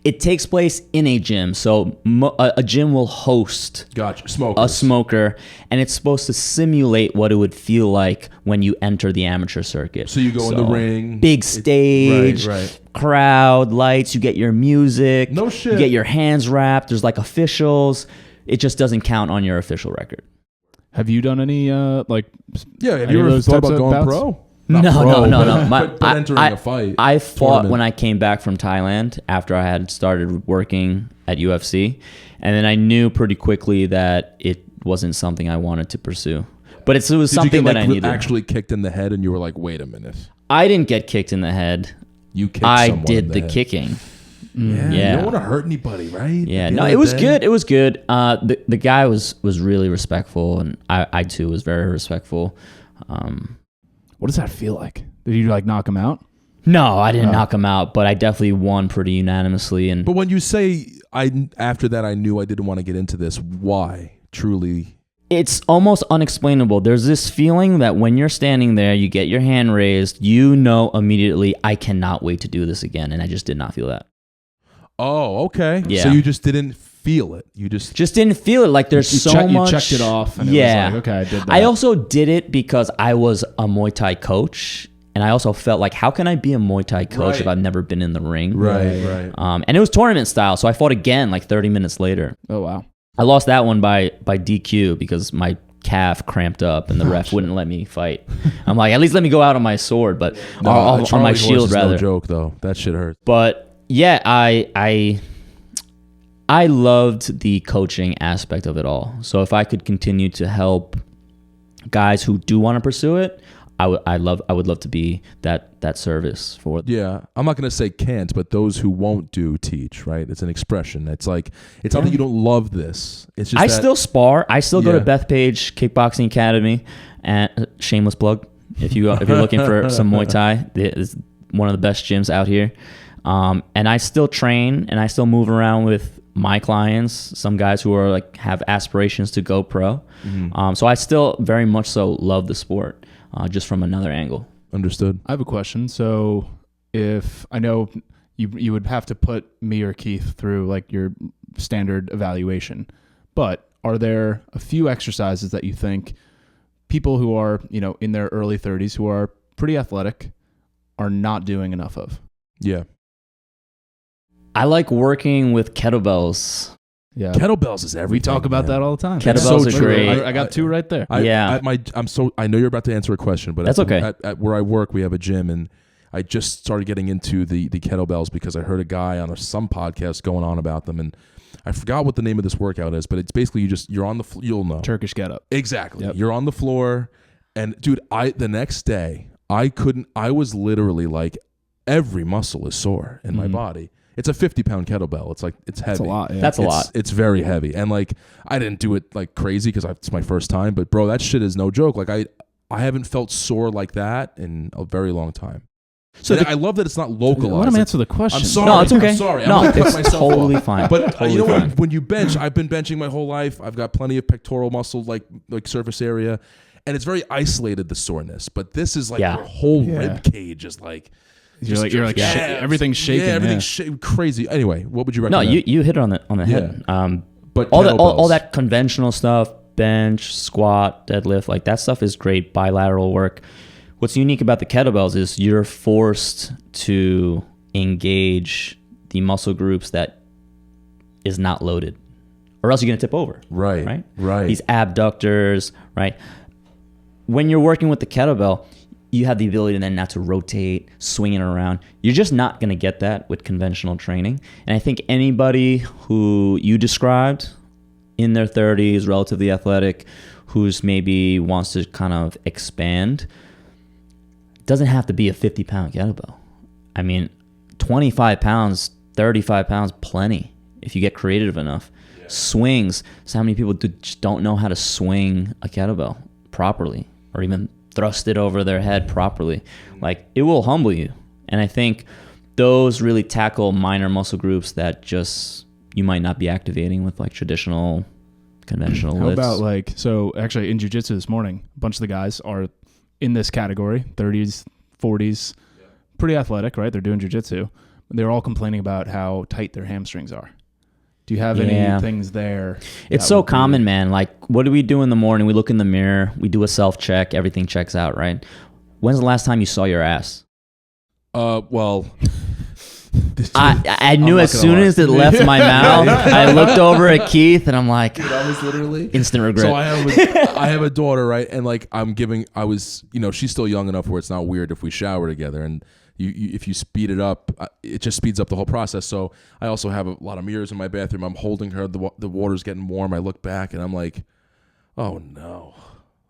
It takes place in a gym. So a gym will host Gotcha. Smokers. a smoker, and it's supposed to simulate what it would feel like when you enter the amateur circuit. So you go in the ring. Big stage, right. crowd, lights, you get your music. No shit. You get your hands wrapped. There's like officials. It just doesn't count on your official record. Have you done any Yeah, have any you of ever those thought types about of going bouts? pro? No. But entering a fight. I fought tournament. when I came back from Thailand after I had started working at UFC. And then I knew pretty quickly that it wasn't something I wanted to pursue. But it was something Did you get, that I needed. actually kicked in the head and you were like, wait a minute. I didn't get kicked in the head. You kicked I someone in did the the head. kicking. Yeah, Yeah. You don't want to hurt anybody, right? Yeah, At the no, end it of was the day. good. It was good. The guy was really respectful, and I too was very respectful. What does that feel like? Did you like knock him out? No, I didn't knock him out, but I definitely won pretty unanimously. And But when you say, after that I knew I didn't want to get into this, why? Truly. it's almost unexplainable. There's this feeling that when you're standing there, you get your hand raised, you know immediately, I cannot wait to do this again. And I just did not feel that. Oh, okay. Yeah. So you just didn't feel it. You just Didn't feel it. Like there's You checked it off. And Yeah. It was like, okay, I did that. I also did it because I was a Muay Thai coach. And I also felt like, how can I be a Muay Thai coach Right. if I've never been in the ring? right. And it was tournament style. So I fought again like 30 minutes later. Oh wow. I lost that one by DQ because my calf cramped up and the ref wouldn't let me fight. I'm like, at least let me go out on my sword, but No, on my Charlie horse shield is rather. No joke though. That shit hurts. But yeah, I loved the coaching aspect of it all. So if I could continue to help guys who do want to pursue it, I would love to be that service for. Yeah, I'm not gonna say can't, but those who won't do teach, right? It's an expression. It's like it's not that you don't love this. It's just I that, still spar. I still go Yeah. to Bethpage Kickboxing Academy, and shameless plug. If you're looking for some Muay Thai, it's one of the best gyms out here. And I still train and I still move around with my clients. Some guys who are like have aspirations to go pro. So I still very much so love the sport, just from another angle. Understood. I have a question. So if I know you would have to put me or Keith through like your standard evaluation, but are there a few exercises that you think people who are, in their early 30s who are pretty athletic are not doing enough of? Yeah. I like working with kettlebells. Yeah. Kettlebells is everything. We talk about man. that all the time. Kettlebells It's are so true. great. I got two right there. Yeah. I know you're about to answer a question, but That's okay. At where I work, we have a gym, and I just started getting into the kettlebells because I heard a guy on some podcast going on about them, and I forgot what the name of this workout is, but it's basically you're on the floor. You'll know. Turkish get up. Exactly. Yep. You're on the floor, and dude, the next day I was literally like every muscle is sore in my body. It's a 50-pound kettlebell. It's like it's heavy. That's a lot. Yeah. That's a lot. It's very heavy, and like I didn't do it like crazy because it's my first time. But bro, that shit is no joke. Like I haven't felt sore like that in a very long time. So I love that it's not localized. Let him answer the question. I'm sorry. No, it's okay. I'm sorry. No, I'm not cutting it's myself totally off. fine. But Totally you know fine. when you bench, I've been benching my whole life. I've got plenty of pectoral muscle, like surface area, and it's very isolated, the soreness. But this is like Yeah. your whole Yeah. rib cage is like. You're like everything's shaking. Yeah, everything's crazy. Anyway, what would you No, recommend? you hit it on the head. But all kettlebells. that conventional stuff, bench, squat, deadlift, like that stuff is great bilateral work. What's unique about the kettlebells is you're forced to engage the muscle groups that is not loaded, or else you're gonna tip over. Right. These abductors, right? When you're working with the kettlebell, you have the ability then not to rotate, swing it around. You're just not going to get that with conventional training. And I think anybody who you described in their 30s, relatively athletic, who's maybe wants to kind of expand, doesn't have to be a 50-pound kettlebell. I mean, 25 pounds, 35 pounds, plenty, if you get creative enough. Yeah. Swings. So how many people just don't know how to swing a kettlebell properly or even thrust it over their head properly? Like, it will humble you. And I think those really tackle minor muscle groups that just you might not be activating with like traditional conventional How lifts. about like, so actually in jiu-jitsu this morning, a bunch of the guys are in this category, 30s, 40s, pretty athletic, right? They're doing jiu-jitsu. They're all complaining about how tight their hamstrings are. Do you have any things there? It's so common, man. Like, what do we do in the morning? We look in the mirror, we do a self-check, everything checks out, right? When's the last time you saw your ass? Well, I knew as soon as it left my mouth, I looked over at Keith and I'm like, dude, I was literally instant regret. So I have a daughter, right? And like she's still young enough where it's not weird if we shower together. And if you speed it up, it just speeds up the whole process. So I also have a lot of mirrors in my bathroom. I'm holding her. The water's getting warm. I look back and I'm like, oh no,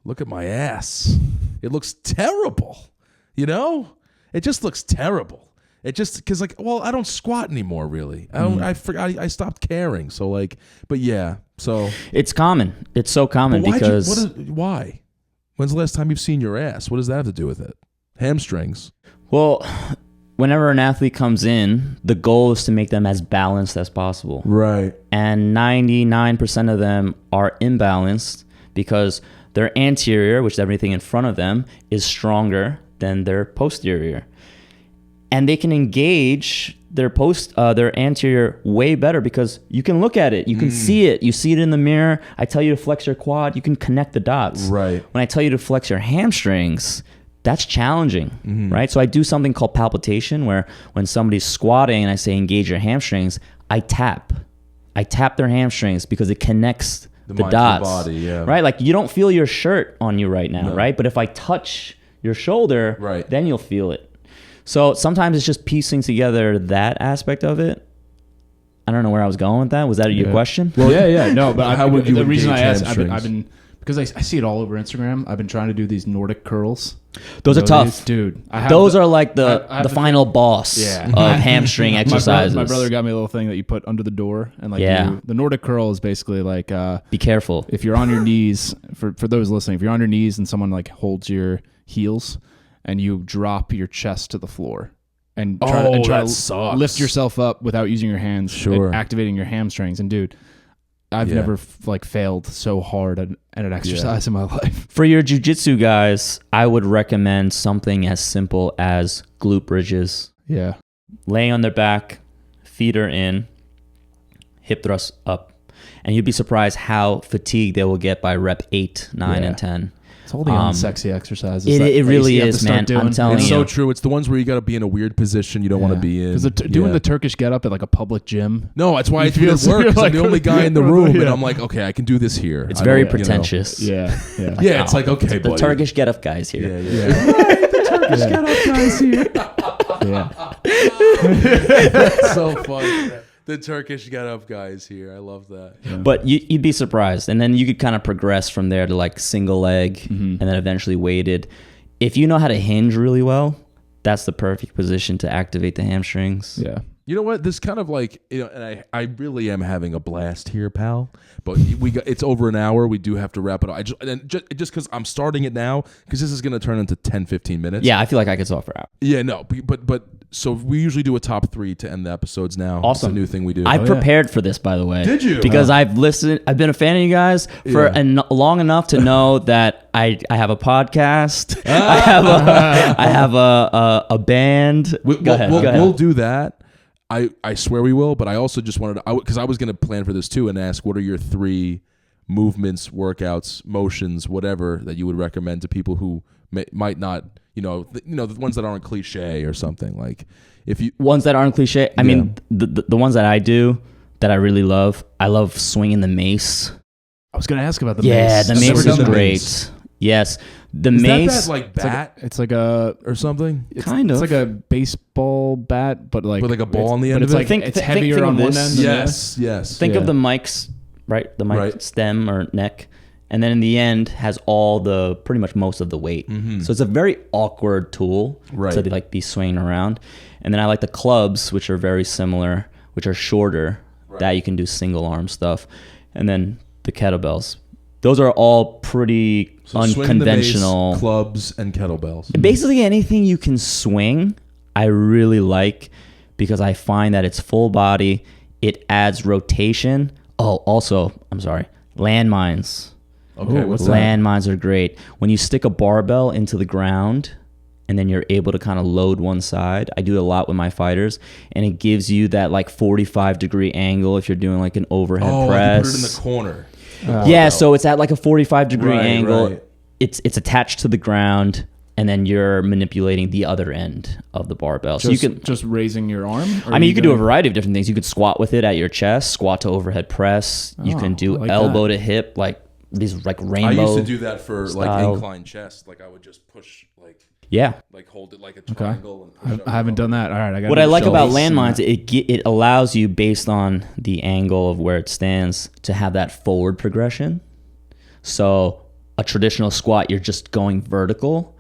look at my ass. It looks terrible. You know, it just looks terrible. It just because like, well, I don't squat anymore. Really, I stopped caring. So like, but yeah. So it's common. It's so common because why? When's the last time you've seen your ass? What does that have to do with it? Hamstrings. Well, whenever an athlete comes in, the goal is to make them as balanced as possible. Right. And 99% of them are imbalanced because their anterior, which is everything in front of them, is stronger than their posterior. And they can engage their anterior way better because you can look at it. You can see it. You see it in the mirror. I tell you to flex your quad. You can connect the dots. Right. When I tell you to flex your hamstrings, that's challenging, right? So I do something called palpitation where when somebody's squatting and I say engage your hamstrings, I tap their hamstrings because it connects the dots, body, yeah. Right? Like you don't feel your shirt on you right now, right? But if I touch your shoulder, right, then you'll feel it. So sometimes it's just piecing together that aspect of it. I don't know where I was going with that. Was that your question? Well, yeah. No, but how would you the reason I asked, hamstrings? I've been because I see it all over Instagram. I've been trying to do these Nordic curls. Those are tough, dude. Those are like the final boss of hamstring exercises. My brother got me a little thing that you put under the door, and like the Nordic curl is basically like be careful if you're on your knees. For those listening, if you're on your knees and someone like holds your heels, and you drop your chest to the floor, and try to lift yourself up without using your hands, and activating your hamstrings. And dude, I've never failed so hard at an exercise in my life. For your jiu-jitsu guys, I would recommend something as simple as glute bridges. Yeah. Laying on their back, feet are in, hip thrust up. And you'd be surprised how fatigued they will get by rep 8, 9, and 10. It's all the unsexy exercises. It really is, man. I'm telling you. It's so true. It's the ones where you got to be in a weird position you don't want to be in. Because doing the Turkish get up at like a public gym. No, that's why I do it at work. Because I'm the only guy in the room, and I'm like, okay, I can do this here. It's very pretentious. Yeah. Yeah, it's like, okay, the Turkish get up guys here. Yeah. The Turkish get up guys here. That's so funny. The Turkish get up guys here. I love that. Yeah. But you'd be surprised. And then you could kind of progress from there to like single leg and then eventually weighted. If you know how to hinge really well, that's the perfect position to activate the hamstrings. Yeah. You know what? This kind of like, and I really am having a blast here, pal. But it's over an hour. We do have to wrap it up. Just because I'm starting it now, because this is going to turn into 10, 15 minutes. Yeah, I feel like I could talk for hours. Yeah, no, but so we usually do a top 3 to end the episodes now. Awesome. It's a new thing we do. I prepared for this, by the way. Did you? Because I've been a fan of you guys for long enough to know that I have a podcast. I have a band. Go ahead. We'll do that. I swear we will, but I also just wanted to, because I was going to plan for this too and ask, what are your 3 movements, workouts, motions, whatever that you would recommend to people who might not, the ones that aren't cliche or something, like ones that aren't cliche. I mean, the ones that I do that I really love. I love swinging the mace. I was going to ask about the mace. Yeah, the mace is great. Yes. The mace. Is that like bat? It's like a or something. Kind of. It's like a baseball bat, but like with like a ball on the end of it. It's heavier on one end. Yes. Think of the mic's right, the mic stem or neck, and then in the end has all the pretty much most of the weight. So it's a very awkward tool to like be swinging around. And then I like the clubs, which are very similar, which are shorter, that you can do single arm stuff. And then the kettlebells. Those are all pretty unconventional. Mace, clubs, and kettlebells. Basically anything you can swing, I really like, because I find that it's full body. It adds rotation. Oh, also, I'm sorry, landmines. Okay, what's that? Landmines are great. When you stick a barbell into the ground and then you're able to kind of load one side. I do it a lot with my fighters, and it gives you that like 45-degree angle if you're doing like an overhead press. Oh, you put it in the corner. Yeah, so it's at like a 45-degree angle. Right. It's attached to the ground, and then you're manipulating the other end of the barbell. So you can just raising your arm. I mean, you could do a variety of different things. You could squat with it at your chest, squat to overhead press. You can do like elbow to hip, like these like rainbow. I used to do that for like incline chest. Like I would just push like hold it like a triangle. And I haven't done that. All right, what I like about landmines, it allows you, based on the angle of where it stands, to have that forward progression. So a traditional squat, you're just going vertical,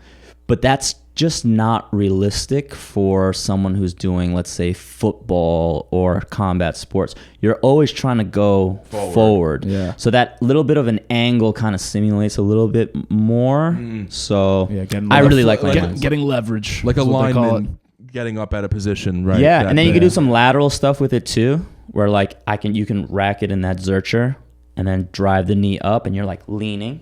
but that's just not realistic for someone who's doing, let's say, football or combat sports. You're always trying to go forward. Yeah. So that little bit of an angle kind of simulates a little bit more. So I really like landmines. Getting leverage. Like a lineman getting up out of position, right? Yeah, and then you can do some lateral stuff with it too, where like you can rack it in that Zercher and then drive the knee up, and you're like leaning.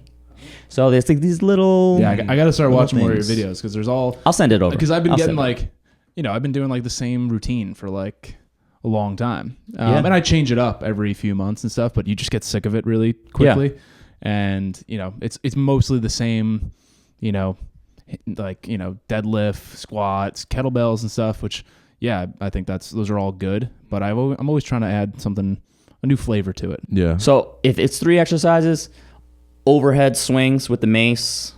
So there's like these little. Yeah, I got to start watching more of your videos, because there's all. I'll send it over. Because I've been getting like, I've been doing like the same routine for like a long time, and I change it up every few months and stuff. But you just get sick of it really quickly, and it's mostly the same, like deadlift, squats, kettlebells and stuff. Which I think those are all good. But I'm always trying to add a new flavor to it. Yeah. So if it's 3 exercises. Overhead swings with the mace,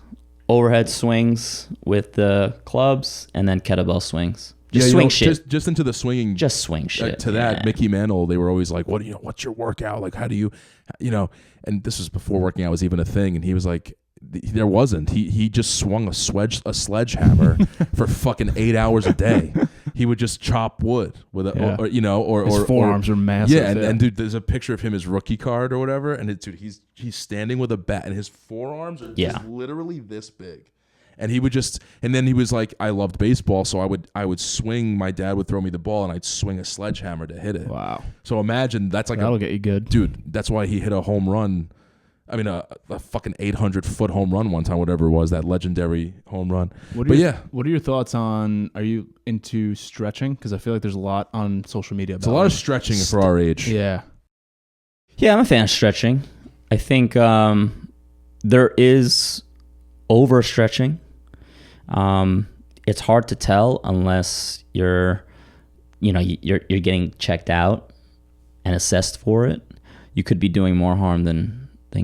overhead swings with the clubs, and then kettlebell swings. Just swing shit. Just into the swinging. Just swing shit. To that, Mickey Mantle, they were always like, what's your workout? Like, how do you, and this was before working out was even a thing. And he was like, there wasn't. He just swung a sledgehammer for fucking 8 hours a day. He would just chop wood with his forearms are massive. Yeah, and dude, there's a picture of him, his rookie card or whatever, and he's standing with a bat, and his forearms are just literally this big. And he would and then he was like, I loved baseball, so I would swing. My dad would throw me the ball, and I'd swing a sledgehammer to hit it. Wow. So imagine that'll get you good, dude. That's why he hit a home run. I mean, a fucking 800-foot home run one time, whatever it was, that legendary home run. What are your thoughts on? Are you into stretching? Because I feel like there's a lot on social media. There's a lot of stretching for our age. Yeah. Yeah, I'm a fan of stretching. I think there is overstretching. It's hard to tell unless you're getting checked out and assessed for it. You could be doing more harm than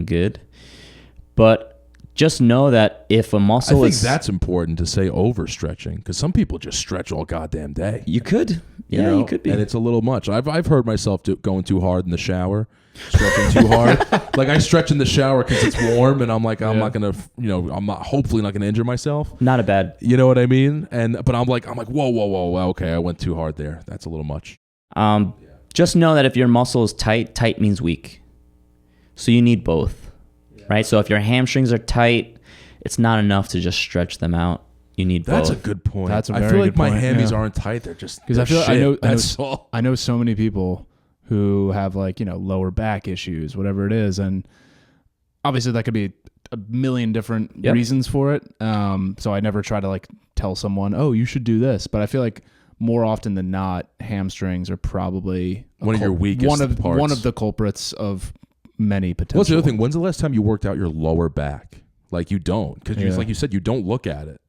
good. But just know that if a muscle I think that's important to say, overstretching, because some people just stretch all goddamn day. You could. Yeah, you could be. And it's a little much. I've heard myself going too hard in the shower, stretching too hard. Like I stretch in the shower because it's warm, and I'm like, I'm not gonna, hopefully not gonna injure myself. Not a bad. You know what I mean? But I'm like, whoa, okay, I went too hard there. That's a little much. Just know that if your muscle is tight means weak. So you need both, right? So if your hamstrings are tight, it's not enough to just stretch them out. You need both. That's a good point. That's a I very feel like good my point, hammies aren't tight. They're just because I feel shit. I know so many people who have like lower back issues, whatever it is, and obviously that could be a million different reasons for it. So I never try to like tell someone, oh, you should do this, but I feel like more often than not, hamstrings are probably one of your weakest parts. One of the culprits of many potential. What's the other thing? When's the last time you worked out your lower back? Like you don't, because like you said, you don't look at it.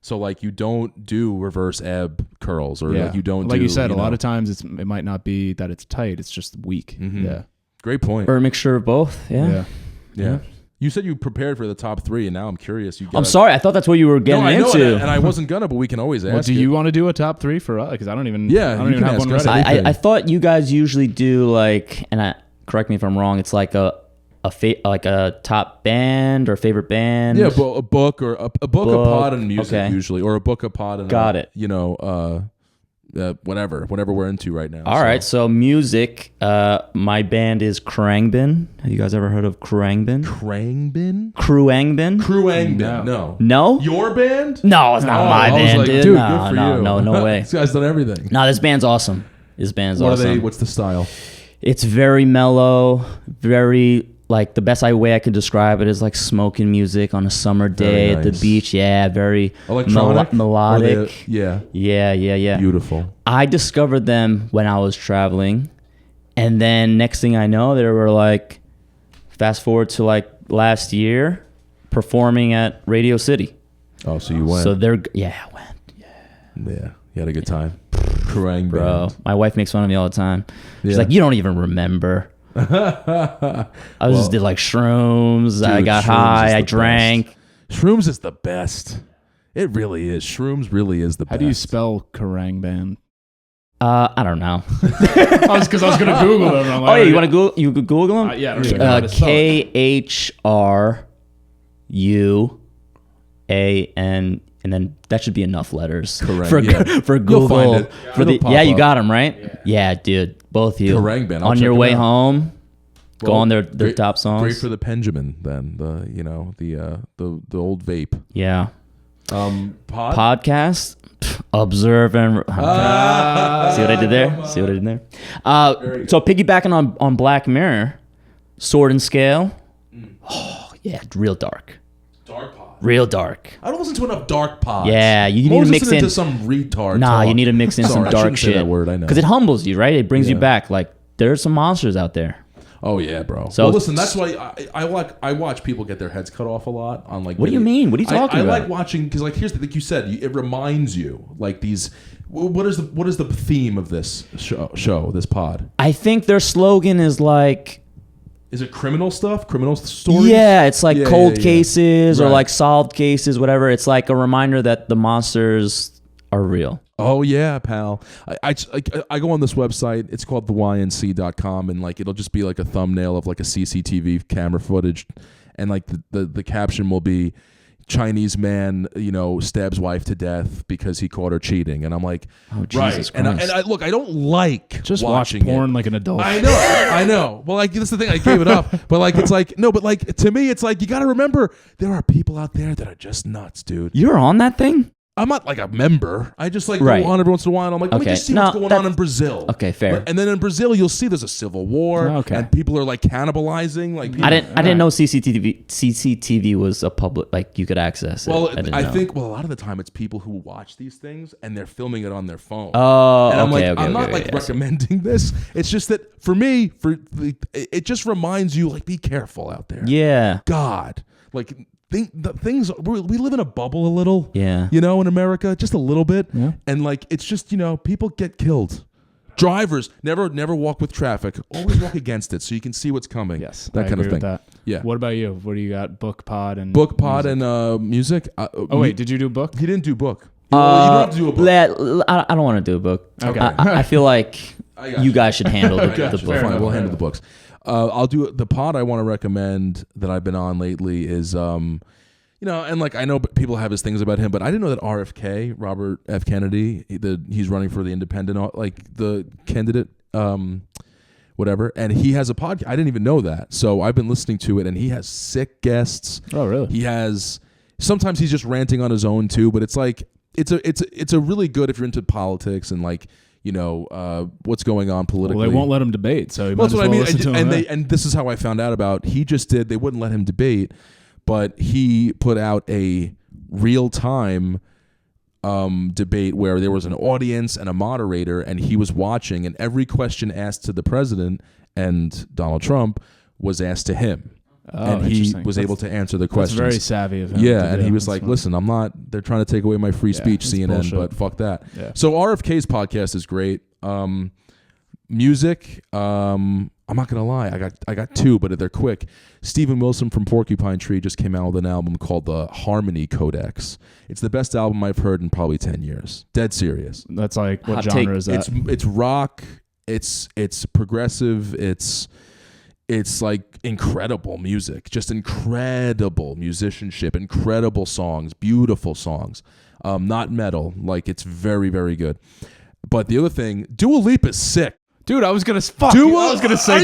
So like you don't do reverse ab curls, or like you don't. Like you said, a lot of times it might not be that it's tight; it's just weak. Mm-hmm. Yeah, great point. Or a mixture of both. Yeah. You said you prepared for the top 3, and now I'm curious. I'm sorry, I thought that's what you were getting into. And I wasn't gonna, but we can always ask. Well, do you want to do a top 3 for us? Because I don't even. Yeah, I don't even have one ready. I thought you guys usually do like, and correct me if I'm wrong. It's like a top band or favorite band. Yeah, a book or a book, a pod, and music usually, or a book, a pod, and got it. whatever we're into right now. All right, so music. My band is Khruangbin. Have you guys ever heard of Khruangbin? Khruangbin? No. No. No? Your band? No, it's not my I was band, like, dude. dude, No, good for no, you. no way. This guy's done everything. No, this band's awesome. This band's What awesome. are they? What's the style? It's very mellow, very like the best way I could describe it is like smoking music on a summer day Very at the nice. beach. Yeah, very Electronic? melodic. Or yeah. Yeah. Beautiful. I discovered them when I was traveling, and then next thing I know, they were like, fast forward to like last year, performing at Radio City. Oh, so you went. So I went. Yeah. Yeah. You had a good time. Khruangbin. Bro, my wife makes fun of me all the time. She's Yeah. like, you don't even remember. I just did like shrooms. I Dude, got shrooms is high. I the drank. best. Shrooms is the best. It really is. Shrooms really is the best. How do you spell Khruangbin? I don't know. Because I was going to Google them. I'm like, Oh yeah, you want to Google? You could Google them. Yeah. I don't even know how to spell it. KHRUAN, and then that should be enough letters Correct, for yeah. for You'll Google. find it. For It'll the pop you up. got them right. Yeah, dude, both of you. Khruangbin. I'll On check your them way out. home, go Well, on their great- top songs. Great for the Benjamin then. The old vape. Yeah. Pod? Podcast. Observe and see what I did there. See what I did there. So piggybacking on Black Mirror, Sword and Scale. Oh yeah, real dark. Dark pod. Real dark. I don't listen to enough dark pods. Yeah, you I'm need always to mix listening in to some retard. Nah, talk. you need to mix in Sorry, some I dark shouldn't say shit. that word, I know. Because it humbles you, right? It brings you Yeah. back. Like there's some monsters out there. Oh yeah, bro. So- Well, listen, that's why I watch people get their heads cut off a lot on like. What do you mean? What are you talking I about? like watching because like here's the, like you said, it reminds you like these. What is the theme of this show this pod? I think their slogan is like, Is it criminal stuff? Criminal stories? yeah, it's like Yeah, cold yeah. cases or Right. like solved cases, whatever. It's like a reminder that the monsters are real. Oh yeah, pal. I go on this website. It's called theync.com, and like it'll just be like a thumbnail of like a CCTV camera footage, and like the caption will be, Chinese man, stabs wife to death because he caught her cheating, and I'm like, Oh, Jesus right. Christ. And I look, I don't like Just watch watching porn it. like an adult. I know. Well, like that's the thing. I gave it up, but like it's like no, but like to me, it's like you got to remember there are people out there that are just nuts, dude. You're on that thing? I'm not like a member. I just like Right. go on every once in a while. And I'm like, let me Okay. just see No, what's going that- on in Brazil. Okay, fair. And then in Brazil, you'll see there's a civil war, Okay. and people are like cannibalizing. Like I didn't know CCTV was a public, like you could access it. Well, I didn't I know. think a lot of the time it's people who watch these things and they're filming it on their phone. Oh, And I'm okay, like, okay, I'm not okay, like yes. recommending this. It's just that for me, it just reminds you like be careful out there. Yeah. God, like things we live in a bubble a little. Yeah. in America, just a little bit. Yeah. And like it's just people get killed. Drivers never walk with traffic. Always walk against it so you can see what's coming. Yes, that I kind agree of thing. with that. Yeah. What about you? What do you got? Book, pod, and Book, pod, music? and music. Oh wait, did you do book? He didn't do book. You don't have to do a book. I don't want to do a book. Okay. I feel like I got you guys should handle the Gotcha. book. Fine, we'll Fair handle the books. I'll do the pod I want to recommend that I've been on lately is and like I know people have his things about him, but I didn't know that RFK, Robert F. Kennedy, he's running for the independent, like the candidate, whatever, and he has a podcast. I didn't even know that, so I've been listening to it, and he has sick guests. Oh really? He has sometimes he's just ranting on his own too, but it's like it's a really good if you're into politics and like what's going on politically. Well, they won't let him debate, so you Well, might that's as what I well mean. listen to him then. And this is how I found out about. They wouldn't let him debate, but he put out a real time debate where there was an audience and a moderator, and he was watching, and every question asked to the president and Donald Trump was asked to him. Oh, and he interesting. was able to answer the That's questions. very savvy of him. Yeah, to and do. he was That's like, fun. listen, I'm not, they're trying to take away my free speech, it's CNN, bullshit. but fuck that. Yeah. So RFK's podcast is great. Music, I'm not going to lie, I got two, but they're quick. Stephen Wilson from Porcupine Tree just came out with an album called The Harmony Codex. It's the best album I've heard in probably 10 years. Dead serious. That's like what Hot genre take. is that? It's rock, it's progressive, it's like incredible music, just incredible musicianship, incredible songs, beautiful songs. Not metal, like it's very, very good. But the other thing, Dua Lipa is sick. Dude, I was gonna say Are Dua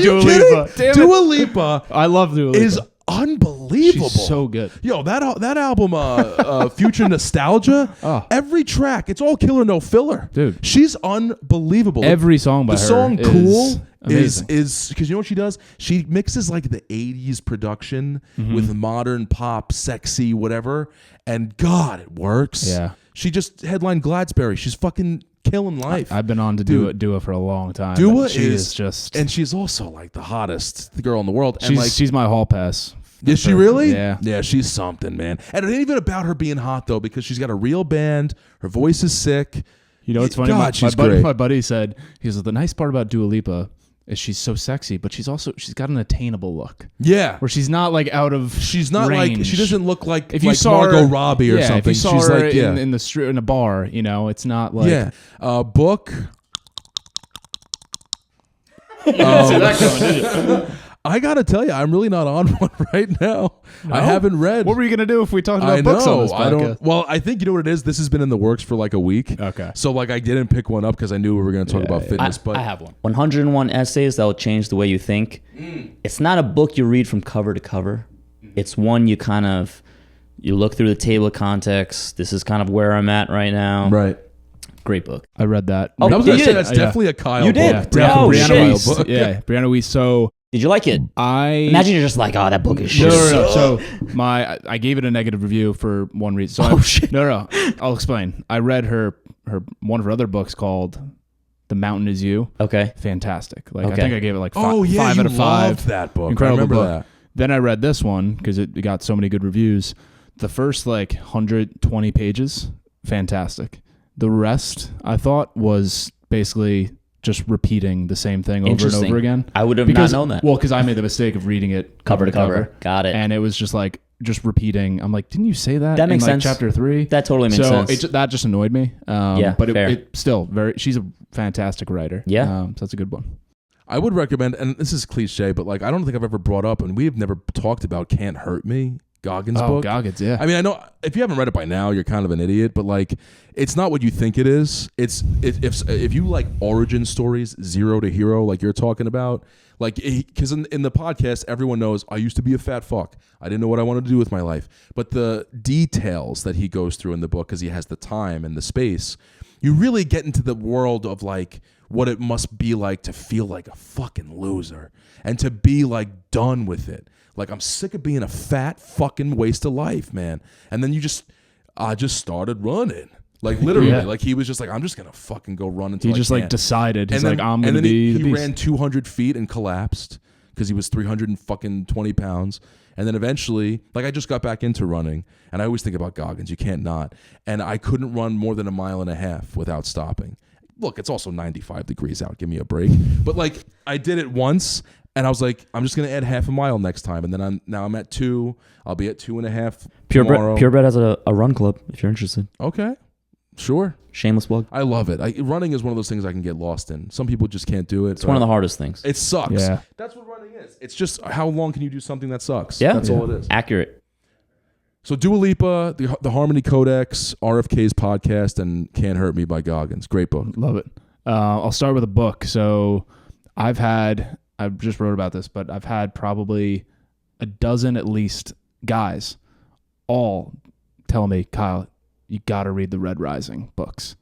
you Lipa. kidding? Damn Dua it. Lipa I love Dua Lipa. is unbelievable. She's so good. Yo, that album, Future Nostalgia, every track, it's all killer, no filler. Dude. She's unbelievable. Every song by the her song is Cool amazing. is because you know what she does? She mixes like the 80s production with modern pop, sexy, whatever. And God, it works. Yeah. She just headlined Gladsberry. She's fucking killing life. I've been on to Dua for a long time. Dua she is just, and she's also like the hottest girl in the world. And she's my hall pass. is she really? Yeah. Yeah, she's something, man. And it ain't even about her being hot though, because she's got a real band. Her voice is sick. You know, it's funny. God, she's great. My buddy said, he said, the nice part about Dua Lipa is she's so sexy, but she's got an attainable look. Yeah. Where she's not like out of She's not range. like, she doesn't look like, if you like saw Margot her, Robbie or something. If you saw she's her like, yeah. in the street, in a bar, you know, it's not like. Yeah. Book. You didn't see that coming, did you? I gotta tell you, I'm really not on one right now. No? I haven't read. What were you gonna do if we talked I about books on know. this podcast? I don't. Well, I think you know what it is. This has been in the works for like a week. Okay. So like I didn't pick one up because I knew we were going to talk about fitness. But I have one. 101 essays that will change the way you think. It's not a book you read from cover to cover. It's one you kind of you look through the table of contexts. This is kind of where I'm at right now. right. Great book. I read that. Oh, I was you going to say did? that's Yeah. definitely a Kyle. You did? book. Yeah. Definitely Oh, a shit. Kyle Weiss. book. Yeah, Brianna Weiss. So Did you like it? Imagine you're just like, oh, that book is shit. No. So I gave it a negative review for one reason. So shit. No. I'll explain. I read her one of her other books called The Mountain Is You. Okay. Fantastic. Like I Okay. think I gave it like Oh yeah, 5 you out of 5. loved that book. Incredible I remember book. that. Then I read this one because it got so many good reviews. The first like 120 pages, fantastic. The rest I thought was basically just repeating the same thing over and Interesting. over again. I would have Because, not known that. Well, because I made the mistake of reading it Cover to cover. Got it. and it was just like just repeating. I'm like, didn't you say that? That makes in like sense. Chapter 3. That totally makes so sense. that just annoyed me. Yeah, but fair. it still very. She's a fantastic writer. Yeah. so that's a good one. I would recommend, and this is cliche, but like I don't think I've ever brought up, and we have never talked about "Can't Hurt Me," Goggins' book. Goggins, yeah. I mean, I know if you haven't read it by now, you're kind of an idiot, but like, it's not what you think it is. If you like origin stories, zero to hero, like you're talking about, like because in the podcast, everyone knows I used to be a fat fuck. I didn't know what I wanted to do with my life, but the details that he goes through in the book, because he has the time and the space, you really get into the world of like what it must be like to feel like a fucking loser and to be like done with it. Like, I'm sick of being a fat fucking waste of life, man. And then I just started running. Like, literally. Yeah. Like, he was just like, I'm just going to fucking go run until He I just can't. like decided. He's And then- like, I'm going to and then be the he beast. ran 200 feet and collapsed because he was 320 pounds. And then eventually, like, I just got back into running. And I always think about Goggins. You can't not. And I couldn't run more than 1.5 miles without stopping. Look, it's also 95 degrees out. Give me a break. But like, I did it once, and I was like, I'm just gonna add 0.5 mile next time, and then I'm at 2. I'll be at 2.5 tomorrow. Purebred has a run club if you're interested. Okay, sure. Shameless plug. I love it. Running is one of those things I can get lost in. Some people just can't do it. It's one of the hardest things. It sucks. Yeah. That's what running is. It's just how long can you do something that sucks? Yeah. That's all it is. Accurate. So Dua Lipa, the Harmony Codex, RFK's podcast, and Can't Hurt Me by Goggins. Great book. Love it. I'll start with a book. So I just wrote about this, but I've had probably a dozen at least guys all tell me, Kyle, you got to read the Red Rising books.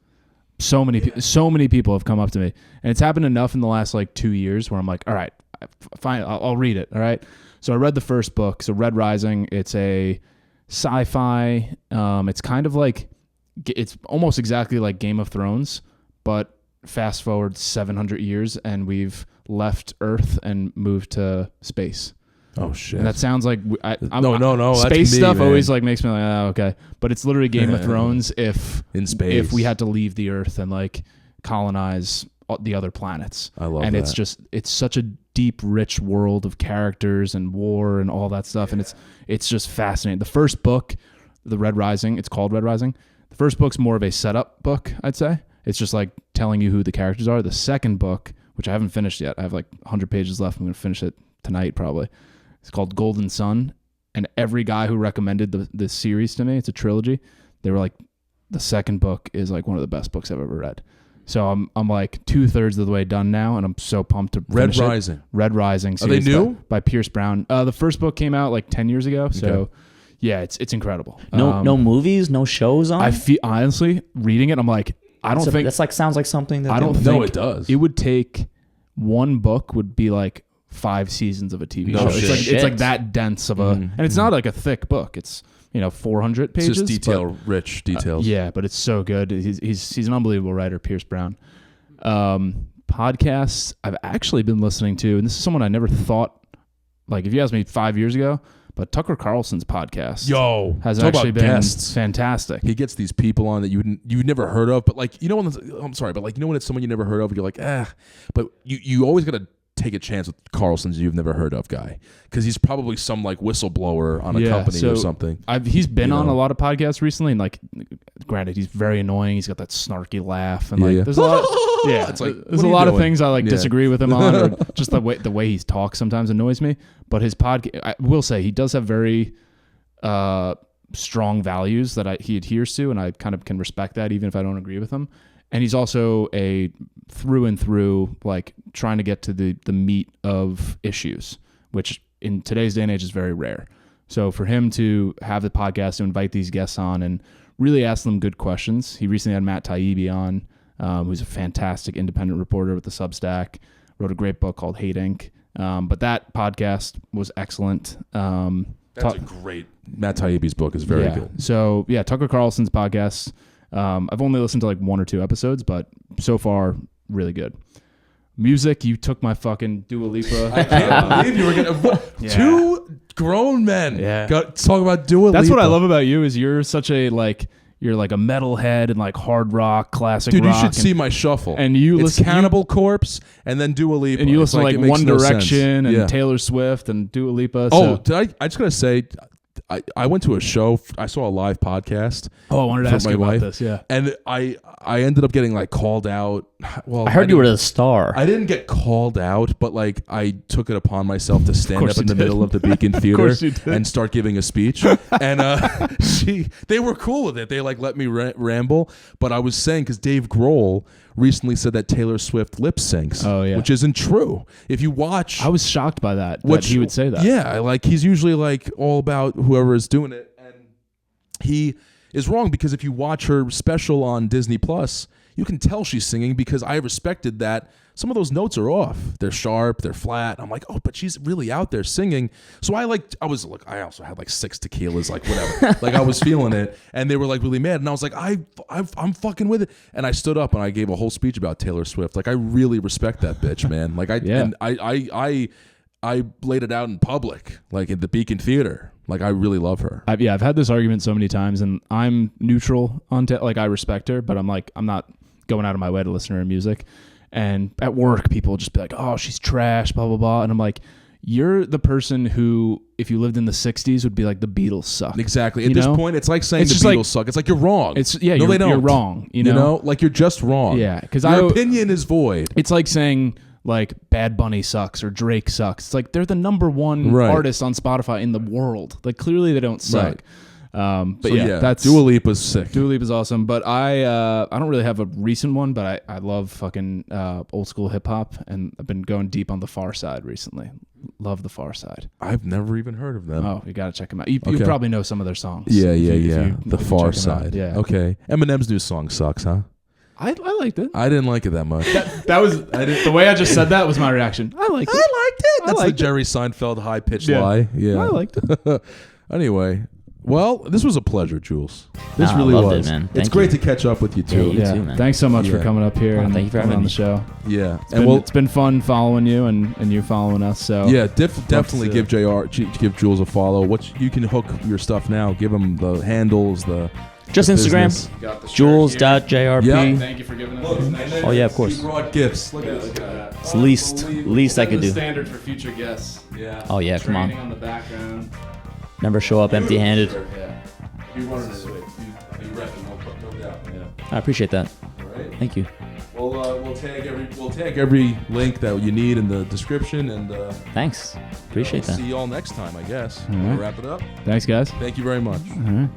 So many people have come up to me, and it's happened enough in the last like 2 years where I'm like, all right, fine, I'll read it. All right. So I read the first book. So Red Rising, it's a sci-fi. It's kind of like, it's almost exactly like Game of Thrones, but fast forward 700 years and we've left Earth and moved to space. Oh shit! And that sounds like no. Space that's me, stuff man. always like makes me like, oh, okay. But it's literally Game of Thrones if in space. if we had to leave the Earth and like colonize the other planets. I love and that. it's such a deep, rich world of characters and war and all that stuff, and it's just fascinating. The first book, The Red Rising, it's called Red Rising. The first book's more of a setup book, I'd say. It's just like telling you who the characters are. The second book, which I haven't finished yet, I have like 100 pages left. I'm going to finish it tonight probably. It's called Golden Sun, and every guy who recommended this series to me, it's a trilogy, they were like, the second book is like one of the best books I've ever read. So I'm like 2/3 of the way done now, and I'm so pumped to Red finish it. Rising. Red Rising. Are they new? By Pierce Brown. The first book came out like 10 years ago. So Okay. yeah, it's incredible. No movies, no shows on. I feel honestly reading it, I'm like, I don't think that's like sounds like something that I don't No, think it does. It would take one book would be like 5 seasons of a TV No show. shit. It's like that dense of a, and it's not like a thick book. It's 400 pages. It's just detail-rich details. Yeah, but it's so good. He's an unbelievable writer, Pierce Brown. Podcasts I've actually been listening to, and this is someone I never thought, like if you asked me 5 years ago, but Tucker Carlson's podcast has talk actually about been guests. fantastic. He gets these people on that you'd never heard of, but like when I'm sorry, but like when it's someone you never heard of, you're like but you always gotta take a chance with Carlson's you've never heard of guy because he's probably some like whistleblower on a company or something. He's been on a lot of podcasts recently, and like, granted, he's very annoying. He's got that snarky laugh, and like, there's a lot. It's like, there's a lot of things I like Yeah. disagree with him on, or just the way he talks sometimes annoys me. But his podcast, I will say, he does have very strong values that he adheres to, and I kind of can respect that even if I don't agree with him. And he's also a through and through, like, trying to get to the meat of issues, which in today's day and age is very rare. So for him to have the podcast, to invite these guests on and really ask them good questions. He recently had Matt Taibbi on, who's a fantastic independent reporter with the Substack, wrote a great book called Hate Inc. But that podcast was excellent. That's a great Matt Taibbi's book is very good. So yeah, Tucker Carlson's podcast. I've only listened to like 1 or 2 episodes, but so far really good. Music, you took my fucking Dua Lipa. I can't believe you were gonna 2 grown men talk about Dua Lipa. That's what I love about you is you're such a you're like a metalhead and like hard rock, classic Dude, rock. you should see my shuffle. And you it's listen Cannibal Corpse and then Dua Lipa. And you listen to like One Direction and Yeah. Taylor Swift and Dua Lipa. Oh, I just gotta say, I went to a show. I saw a live podcast. Oh, I wanted to for ask my you about wife, this. Yeah, and I ended up getting like called out. Well, I heard you were the star. I didn't get called out, but like I took it upon myself to stand up in the middle of the Beacon Theater and start giving a speech. And they were cool with it. They like let me ramble. But I was saying because Dave Grohl recently said that Taylor Swift lip syncs. Oh yeah, which isn't true. If you watch, I was shocked by that. Which he would say that. Yeah, like he's usually like all about whoever is doing it, and he is wrong because if you watch her special on Disney Plus, you can tell she's singing because I respected that some of those notes are off. They're sharp, they're flat. I'm like, oh, but she's really out there singing. So I also had like 6 tequilas, like whatever. Like I was feeling it, and they were like really mad, and I was like, I'm fucking with it. And I stood up and I gave a whole speech about Taylor Swift. Like I really respect that bitch, man. Like I laid it out in public, like at the Beacon Theater. Like I really love her. I've had this argument so many times, and I'm neutral on like I respect her, but I'm not going out of my way to listen to her music. And at work, people just be like, "Oh, she's trash," blah blah blah, and I'm like, "You're the person who, if you lived in the '60s, would be like the Beatles suck." Exactly. At this point, it's like saying the Beatles suck. It's like you're wrong. You're wrong. You know, like you're just wrong. Yeah, because your opinion is void. It's like saying like Bad Bunny sucks or Drake sucks. It's like they're the number 1 artist on Spotify in the world. Like clearly they don't suck. Right. But that's Dua Lipa's sick. Dua Lipa's awesome. But I don't really have a recent one, but I love fucking old school hip hop, and I've been going deep on the Far Side recently. Love the Far Side. I've never even heard of them. Oh, you gotta check them out. You probably know some of their songs. Yeah. The Far Side. Yeah. Okay. Eminem's new song sucks, huh? I liked it. I didn't like it that much. That was the way I just said that was my reaction. I liked it. That's the Jerry Seinfeld high pitched lie. Yeah. I liked it. Anyway. Well, this was a pleasure, Jules. This I really loved was. it, man. It's Thank great you. to catch up with you too. Yeah, you too, man. Thanks so much for coming up here. And thank you for having on me. the show. Yeah, It's been fun following you and you following us. So yeah, definitely give Jules a follow. You can hook your stuff now. Give him the handles, just the Instagram. business. Jules.jrp. Yeah. Thank you for giving us. Oh yeah, of course. He brought gifts. Look at that. It's least I could do. Standard for future guests. Yeah. Oh yeah, come Training on. on the background. Never show up empty-handed. Yeah. You wanted to do it. You reckon? No doubt. Yeah. I appreciate that. All right. Thank you. We'll tag every link that you need in the description, and Thanks. Appreciate that. See you all next time, I guess. All right. Wrap it up. Thanks, guys. Thank you very much. All right.